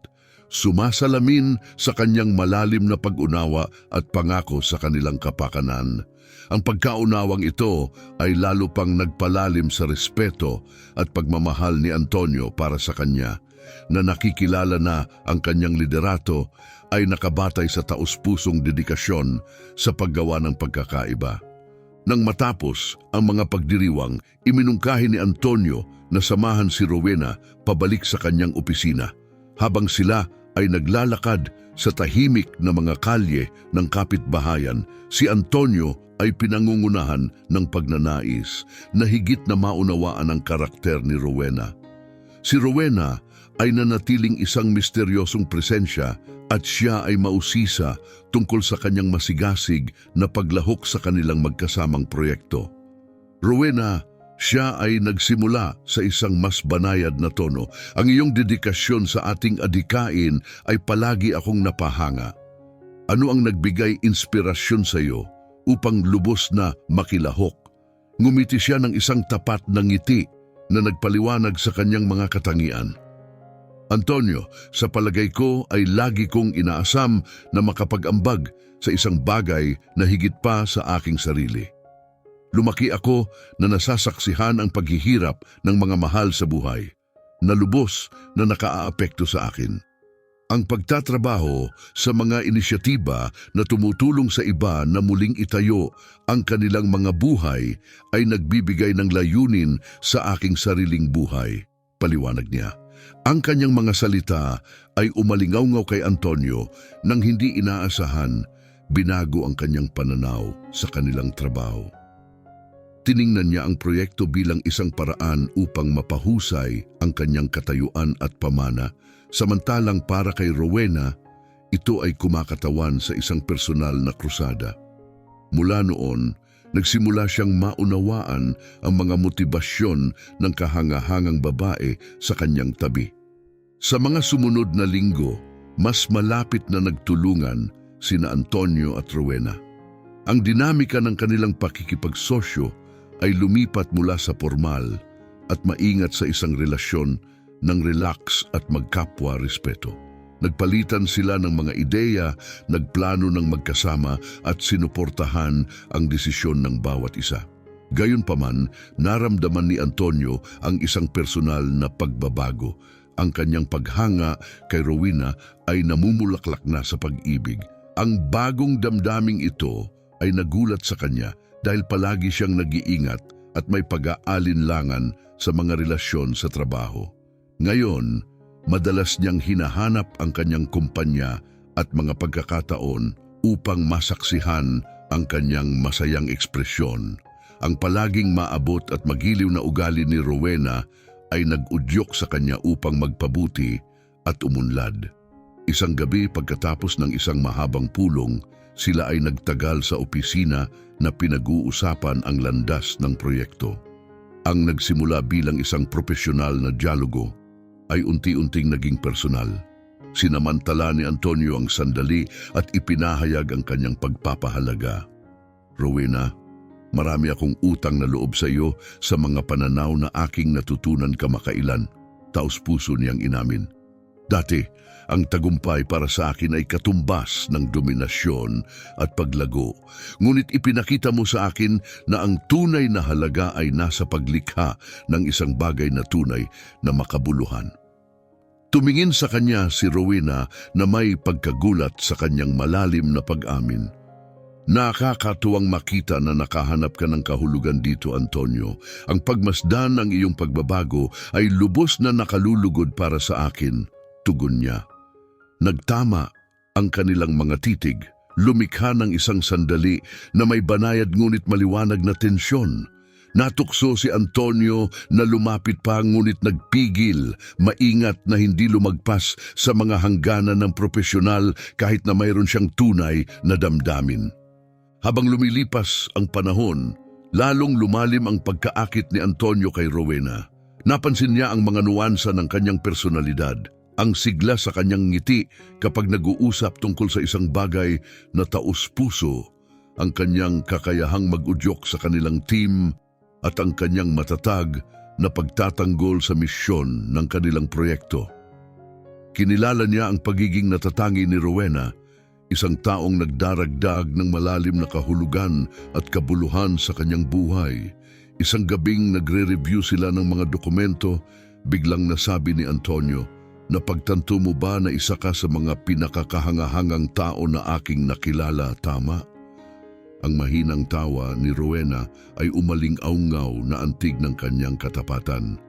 sumasalamin sa kanyang malalim na pag-unawa at pangako sa kanilang kapakanan. Ang pagkaunawang ito ay lalo pang nagpalalim sa respeto at pagmamahal ni Antonio para sa kanya, na nakikilala na ang kanyang liderato ay nakabatay sa taus-pusong dedikasyon sa paggawa ng pagkakaiba. Nang matapos ang mga pagdiriwang, iminungkahi ni Antonio na samahan si Rowena pabalik sa kanyang opisina. Habang sila ay naglalakad sa tahimik na mga kalye ng kapitbahayan, si Antonio ay pinangungunahan ng pagnanais na higit na maunawaan ang karakter ni Rowena. Si Rowena ay nanatiling isang misteryosong presensya at siya ay mausisa tungkol sa kanyang masigasig na paglahok sa kanilang magkasamang proyekto. Rowena, siya ay nagsimula sa isang mas banayad na tono. Ang iyong dedikasyon sa ating adikain ay palagi akong napahanga. Ano ang nagbigay inspirasyon sa iyo upang lubos na makilahok? Ngumiti siya ng isang tapat na ngiti na nagpaliwanag sa kanyang mga katangian. Antonio, sa palagay ko ay lagi kong inaasam na makapag-ambag sa isang bagay na higit pa sa aking sarili. Lumaki ako na nasasaksihan ang paghihirap ng mga mahal sa buhay, na lubos na nakaaapekto sa akin. Ang pagtatrabaho sa mga inisyatiba na tumutulong sa iba na muling itayo ang kanilang mga buhay ay nagbibigay ng layunin sa aking sariling buhay, paliwanag niya. Ang kanyang mga salita ay umalingaw-ngaw kay Antonio nang hindi inaasahan, binago ang kanyang pananaw sa kanilang trabaho. Tiningnan niya ang proyekto bilang isang paraan upang mapahusay ang kanyang katayuan at pamana, samantalang para kay Rowena, ito ay kumakatawan sa isang personal na krusada. Mula noon, nagsimula siyang maunawaan ang mga motibasyon ng kahangahangang babae sa kanyang tabi. Sa mga sumunod na linggo, mas malapit na nagtulungan sina Antonio at Rowena. Ang dinamika ng kanilang pakikipagsosyo ay lumipat mula sa formal at maingat sa isang relasyon ng relax at magkapwa-respeto. Nagpalitan sila ng mga ideya, nagplano ng magkasama at sinuportahan ang desisyon ng bawat isa. Gayunpaman, naramdaman ni Antonio ang isang personal na pagbabago. Ang kanyang paghanga kay Rowena ay namumulaklak na sa pag-ibig. Ang bagong damdaming ito ay nagulat sa kanya dahil palagi siyang nag-iingat at may pag-aalinlangan sa mga relasyon sa trabaho. Ngayon, madalas niyang hinahanap ang kanyang kumpanya at mga pagkakataon upang masaksihan ang kanyang masayang ekspresyon. Ang palaging maabot at magiliw na ugali ni Rowena ay nag-udyok sa kanya upang magpabuti at umunlad. Isang gabi pagkatapos ng isang mahabang pulong, sila ay nagtagal sa opisina na pinag-uusapan ang landas ng proyekto. Ang nagsimula bilang isang profesional na dialogo ay unti-unting naging personal. Sinamantala ni Antonio ang sandali at ipinahayag ang kanyang pagpapahalaga. Rowena, marami akong utang na loob sa iyo sa mga pananaw na aking natutunan kamakailan, taos-puso niyang inamin. Dati, ang tagumpay para sa akin ay katumbas ng dominasyon at paglago. Ngunit ipinakita mo sa akin na ang tunay na halaga ay nasa paglikha ng isang bagay na tunay na makabuluhan. Tumingin sa kanya si Rowena na may pagkagulat sa kanyang malalim na pag-amin. Nakakatuwang makita na nakahanap ka ng kahulugan dito, Antonio. Ang pagmasdan ng iyong pagbabago ay lubos na nakalulugod para sa akin, tugon niya. Nagtama ang kanilang mga titig, lumikha ng isang sandali na may banayad ngunit maliwanag na tensyon. Natukso si Antonio na lumapit pa ngunit nagpigil, maingat na hindi lumagpas sa mga hangganan ng profesional kahit na mayroon siyang tunay na damdamin. Habang lumilipas ang panahon, lalong lumalim ang pagkaakit ni Antonio kay Rowena. Napansin niya ang mga nuwansa ng kanyang personalidad, ang sigla sa kanyang ngiti kapag nag-uusap tungkol sa isang bagay na taos-puso, ang kanyang kakayahang mag-udyok sa kanilang team at ang kanyang matatag na pagtatanggol sa misyon ng kanilang proyekto. Kinilala niya ang pagiging natatangi ni Rowena, isang taong nagdaragdag ng malalim na kahulugan at kabuluhan sa kanyang buhay. Isang gabing nagre-review sila ng mga dokumento, biglang nasabi ni Antonio, "Napagtanto mo ba na isa ka sa mga pinakakahangahangang tao na aking nakilala, tama?" Ang mahinang tawa ni Rowena ay umaling-aungaw na antig ng kanyang katapatan.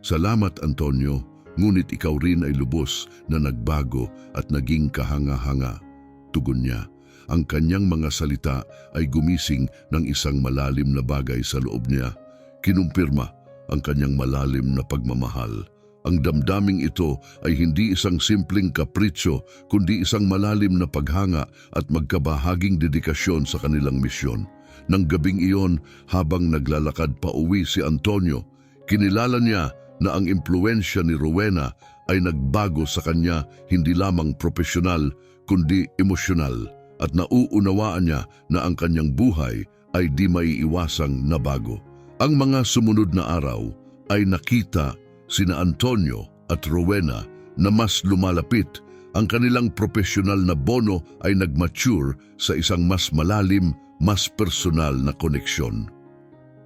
"Salamat, Antonio, ngunit ikaw rin ay lubos na nagbago at naging kahanga-hanga," tugon niya. Ang kanyang mga salita ay gumising ng isang malalim na bagay sa loob niya. Kinumpirma ang kanyang malalim na pagmamahal. ang damdaming ito ay hindi isang simpleng kapritsyo kundi isang malalim na paghanga at magkabahaging dedikasyon sa kanilang misyon. Nang gabing iyon, habang naglalakad pa uwi si Antonio, kinilala niya na ang impluwensya ni Rowena ay nagbago sa kanya hindi lamang profesional kundi emosyonal at nauunawaan niya na ang kanyang buhay ay di maiiwasang nabago. Ang mga sumunod na araw ay nakita sina Antonio at Rowena na mas lumalapit. Ang kanilang profesional na bono ay nagmature sa isang mas malalim, mas personal na koneksyon.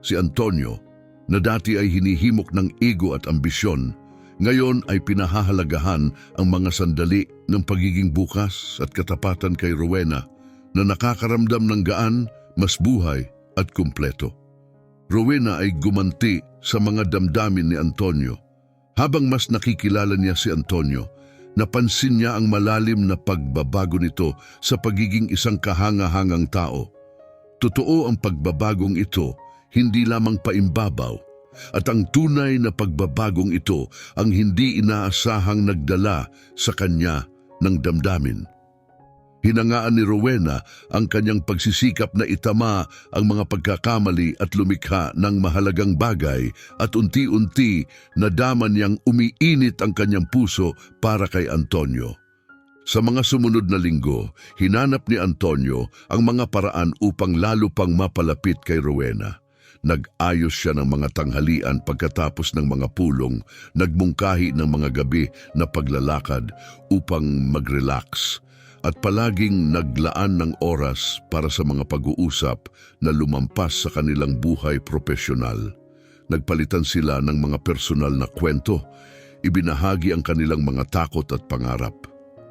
Si Antonio, na dati ay hinihimok ng ego at ambisyon, ngayon ay pinahahalagahan ang mga sandali ng pagiging bukas at katapatan kay Rowena na nakakaramdam ng gaan, mas buhay at kumpleto. Rowena ay gumanti sa mga damdamin ni Antonio. Habang mas nakikilala niya si Antonio, napansin niya ang malalim na pagbabago nito sa pagiging isang kahanga-hangang tao. Totoo ang pagbabagong ito, hindi lamang paimbabaw, at ang tunay na pagbabagong ito ang hindi inaasahang nagdala sa kanya ng damdamin. Hinangaan ni Rowena ang kanyang pagsisikap na itama ang mga pagkakamali at lumikha ng mahalagang bagay at unti-unti nadama niyang umiinit ang kanyang puso para kay Antonio. Sa mga sumunod na linggo, hinanap ni Antonio ang mga paraan upang lalo pang mapalapit kay Rowena. Nag-ayos siya ng mga tanghalian pagkatapos ng mga pulong, nagmungkahi ng mga gabi na paglalakad upang mag-relax, at palaging naglaan ng oras para sa mga pag-uusap na lumampas sa kanilang buhay propesyonal. Nagpalitan sila ng mga personal na kwento, ibinahagi ang kanilang mga takot at pangarap.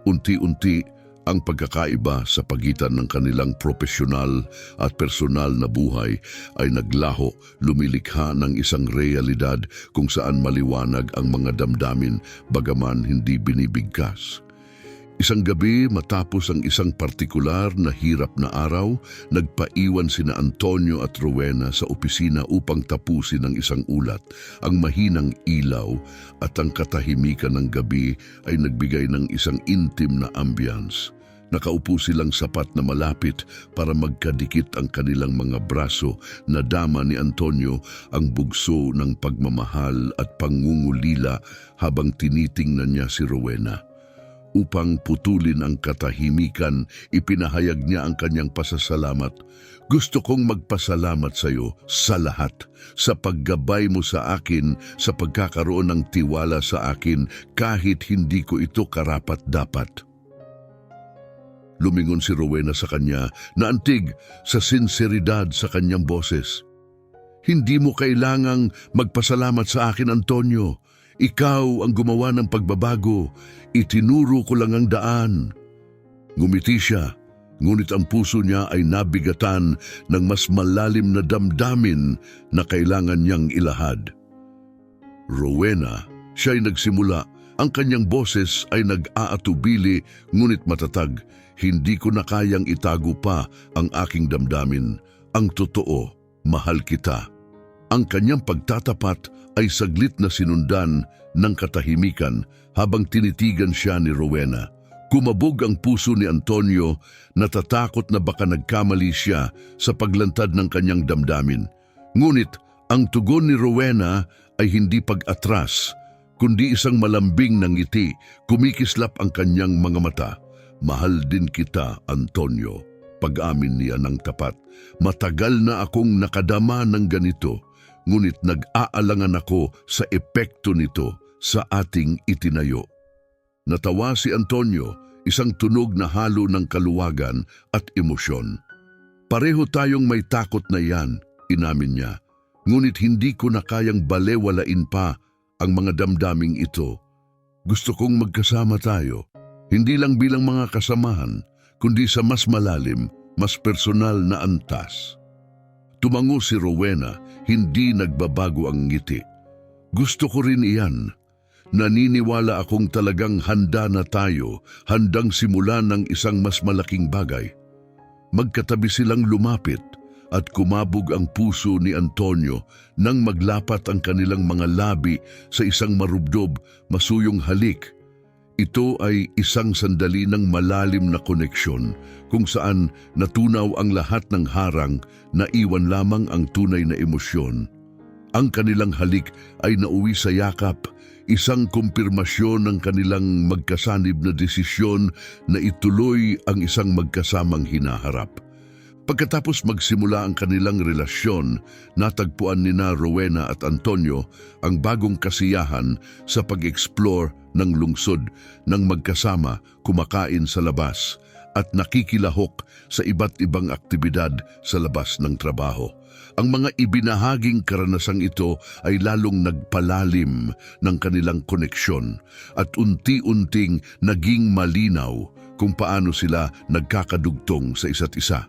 Unti-unti, ang pagkakaiba sa pagitan ng kanilang propesyonal at personal na buhay ay naglaho, lumilikha ng isang realidad kung saan maliwanag ang mga damdamin bagaman hindi binibigkas. Isang gabi matapos ang isang partikular na hirap na araw, nagpaiwan sina Antonio at Rowena sa opisina upang tapusin ang isang ulat. Ang mahinang ilaw at ang katahimikan ng gabi ay nagbigay ng isang intim na ambience. Nakaupo silang sapat na malapit para magkadikit ang kanilang mga braso. Nadama ni Antonio ang bugso ng pagmamahal at pangungulila habang tinitingnan niya si Rowena. Upang putulin ang katahimikan, ipinahayag niya ang kanyang pasasalamat. Gusto kong magpasalamat sa iyo sa lahat, sa paggabay mo sa akin, sa pagkakaroon ng tiwala sa akin kahit hindi ko ito karapat-dapat. Lumingon si Rowena sa kanya, naantig sa sinseridad sa kanyang boses. Hindi mo kailangang magpasalamat sa akin, Antonio. Ikaw ang gumawa ng pagbabago. Itinuro ko lang ang daan. Ngumiti siya, ngunit ang puso niya ay nabigatan ng mas malalim na damdamin na kailangan niyang ilahad. Rowena, siya'y nagsimula. Ang kanyang boses ay nag-aatubili ngunit matatag. Hindi ko na kayang itago pa ang aking damdamin. Ang totoo, mahal kita. Ang kanyang pagtatapat ay saglit na sinundan ng katahimikan habang tinitigan siya ni Rowena. Kumabog ang puso ni Antonio, natatakot na baka nagkamali siya sa paglantad ng kanyang damdamin. Ngunit ang tugon ni Rowena ay hindi pag-atras, kundi isang malambing na ngiti. Kumikislap ang kanyang mga mata. Mahal din kita, Antonio. Pag-amin niya ng tapat. Matagal na akong nakadama ng ganito, ngunit nag-aalangan ako sa epekto nito sa ating itinayo. Natawa si Antonio, isang tunog na halo ng kaluwagan at emosyon. Pareho tayong may takot na yan, inamin niya. Ngunit hindi ko na kayang balewalain pa ang mga damdaming ito. Gusto kong magkasama tayo, hindi lang bilang mga kasamahan, kundi sa mas malalim, mas personal na antas. Tumango si Rowena, hindi nagbabago ang ngiti. Gusto ko rin iyan. Naniniwala akong talagang handa na tayo, handang simulan ng isang mas malaking bagay. Magkatabi silang lumapit, at kumabog ang puso ni Antonio nang maglapat ang kanilang mga labi sa isang marubdob, masuyong halik. Ito ay isang sandali ng malalim na koneksyon kung saan natunaw ang lahat ng harang, naiwan lamang ang tunay na emosyon. Ang kanilang halik ay nauwi sa yakap, isang kumpirmasyon ng kanilang magkasanib na desisyon na ituloy ang isang magkasamang hinaharap. Pagkatapos magsimula ang kanilang relasyon, natagpuan nina Rowena at Antonio ang bagong kasiyahan sa pag-explore ng lungsod ng magkasama, kumakain sa labas at nakikilahok sa iba't ibang aktibidad sa labas ng trabaho. Ang mga ibinahaging karanasang ito ay lalong nagpalalim ng kanilang koneksyon at unti-unting naging malinaw kung paano sila nagkakadugtong sa isa't isa.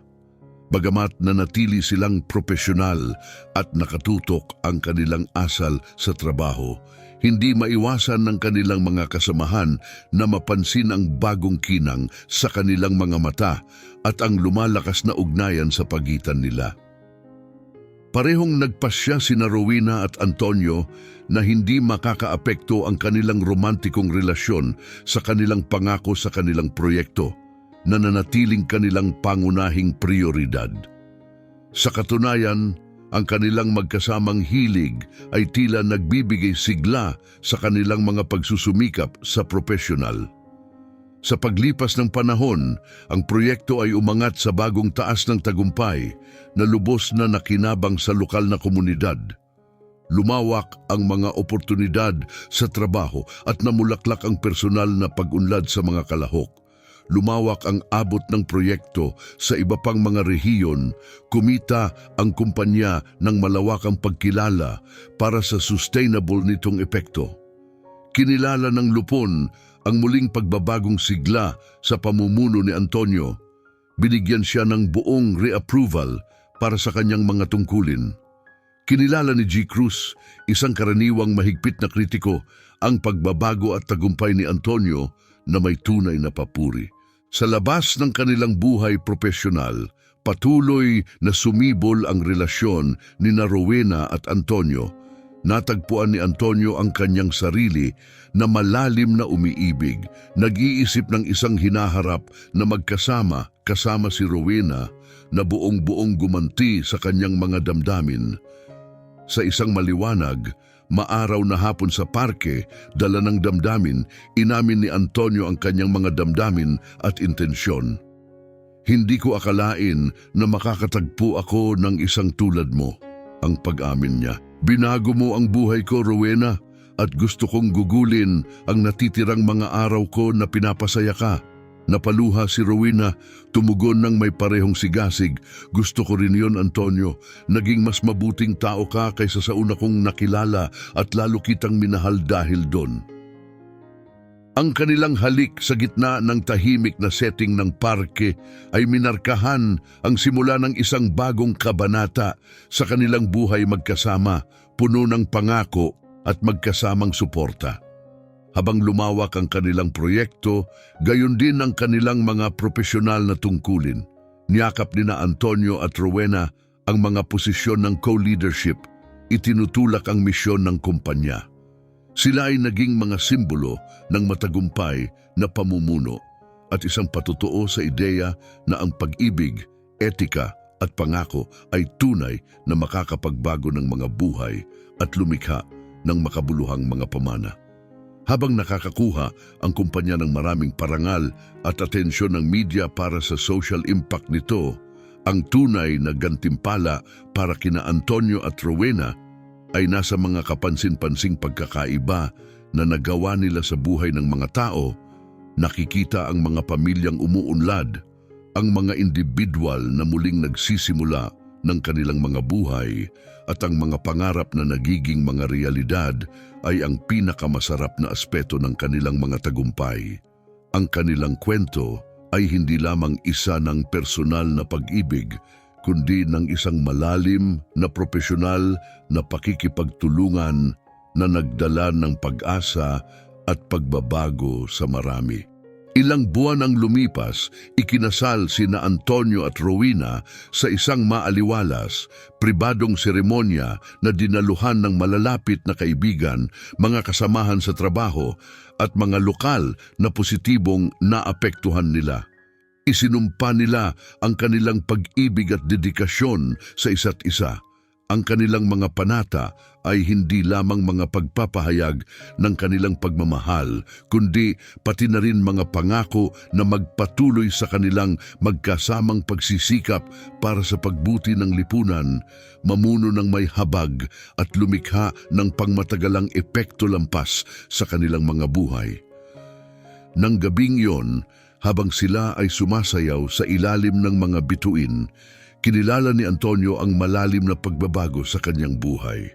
Bagamat nanatili silang propesyonal at nakatutok ang kanilang asal sa trabaho, hindi maiwasan ng kanilang mga kasamahan na mapansin ang bagong kinang sa kanilang mga mata at ang lumalakas na ugnayan sa pagitan nila. Parehong nagpasya sina Rowena at Antonio na hindi makakaapekto ang kanilang romantikong relasyon sa kanilang pangako sa kanilang proyekto na nanatiling kanilang pangunahing prioridad. Sa katunayan, ang kanilang magkasamang hilig ay tila nagbibigay sigla sa kanilang mga pagsusumikap sa profesional. Sa paglipas ng panahon, ang proyekto ay umangat sa bagong taas ng tagumpay na lubos na nakinabang sa lokal na komunidad. Lumawak ang mga oportunidad sa trabaho at namulaklak ang personal na pag-unlad sa mga kalahok. Lumawak ang abot ng proyekto sa iba pang mga rehiyon, kumita ang kumpanya ng malawakang pagkilala para sa sustainable nitong epekto. Kinilala ng lupon ang muling pagbabagong sigla sa pamumuno ni Antonio. Binigyan siya ng buong reapproval para sa kanyang mga tungkulin. Kinilala ni G. Cruz, isang karaniwang mahigpit na kritiko, ang pagbabago at tagumpay ni Antonio na may tunay na papuri. Sa labas ng kanilang buhay propesyonal, patuloy na sumibol ang relasyon ni Rowena at Antonio. Natagpuan ni Antonio ang kanyang sarili na malalim na umiibig, nag-iisip ng isang hinaharap na magkasama kasama si Rowena na buong-buong gumanti sa kanyang mga damdamin. Sa isang maliwanag, maaraw na hapon sa parke, dala ng damdamin, inamin ni Antonio ang kanyang mga damdamin at intensyon. Hindi ko akalain na makakatagpo ako ng isang tulad mo, ang pag-amin niya. Binago mo ang buhay ko, Rowena, at gusto kong gugulin ang natitirang mga araw ko na pinapasaya ka. Napaluha si Rowena, tumugon ng may parehong sigasig. Gusto ko rin yon, Antonio. Naging mas mabuting tao ka kaysa sa una kong nakilala at lalo kitang minahal dahil doon. Ang kanilang halik sa gitna ng tahimik na setting ng parke ay minarkahan ang simula ng isang bagong kabanata sa kanilang buhay magkasama, puno ng pangako at magkasamang suporta. Habang lumawak ang kanilang proyekto, gayon din ang kanilang mga profesional na tungkulin. Niyakap nina Antonio at Rowena ang mga posisyon ng co-leadership, itinutulak ang misyon ng kumpanya. Sila ay naging mga simbolo ng matagumpay na pamumuno at isang patutuo sa ideya na ang pag-ibig, etika at pangako ay tunay na makakapagbago ng mga buhay at lumikha ng makabuluhang mga pamana. Habang nakakakuha ang kumpanya ng maraming parangal at atensyon ng media para sa social impact nito, ang tunay na gantimpala para kina Antonio at Rowena ay nasa mga kapansin-pansing pagkakaiba na nagawa nila sa buhay ng mga tao. Nakikita ang mga pamilyang umuunlad, ang mga individual na muling nagsisimula ng kanilang mga buhay, at ang mga pangarap na nagiging mga realidad ay ang pinakamasarap na aspeto ng kanilang mga tagumpay. Ang kanilang kwento ay hindi lamang isa ng personal na pag-ibig, kundi ng isang malalim na profesional na pakikipagtulungan na nagdala ng pag-asa at pagbabago sa marami. Ilang buwan ang lumipas, ikinasal sina Antonio at Rowena sa isang maaliwalas, pribadong seremonya na dinaluhan ng malalapit na kaibigan, mga kasamahan sa trabaho at mga lokal na positibong naapektuhan nila. Isinumpa nila ang kanilang pag-ibig at dedikasyon sa isa't isa. Ang kanilang mga panata ay hindi lamang mga pagpapahayag ng kanilang pagmamahal, kundi pati na rin mga pangako na magpatuloy sa kanilang magkasamang pagsisikap para sa pagbuti ng lipunan, mamuno ng may habag at lumikha ng pangmatagalang epekto lampas sa kanilang mga buhay. Nang gabing yon, habang sila ay sumasayaw sa ilalim ng mga bituin, kinilala ni Antonio ang malalim na pagbabago sa kanyang buhay.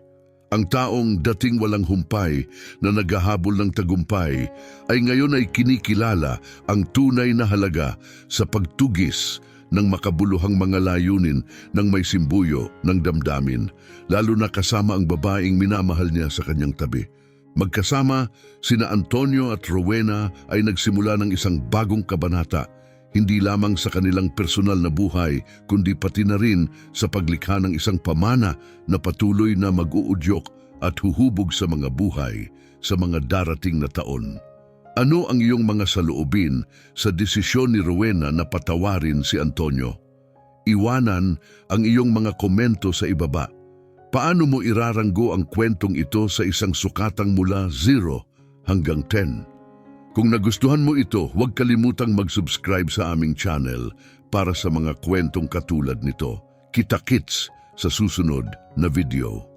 Ang taong dating walang humpay na naghahabol ng tagumpay ay ngayon ay kinikilala ang tunay na halaga sa pagtugis ng makabuluhang mga layunin ng may simbuyo ng damdamin, lalo na kasama ang babaeng minamahal niya sa kanyang tabi. Magkasama, sina Antonio at Rowena ay nagsimula ng isang bagong kabanata, hindi lamang sa kanilang personal na buhay, kundi pati na rin sa paglikha ng isang pamana na patuloy na mag-uudyok at huhubog sa mga buhay sa mga darating na taon. Ano ang iyong mga saloobin sa desisyon ni Rowena na patawarin si Antonio? Iwanan ang iyong mga komento sa ibaba. Paano mo iraranggo ang kwentong ito sa isang sukatang mula 0 hanggang 10? Kung nagustuhan mo ito, huwag kalimutang mag-subscribe sa aming channel para sa mga kwentong katulad nito. Kita-kits sa susunod na video.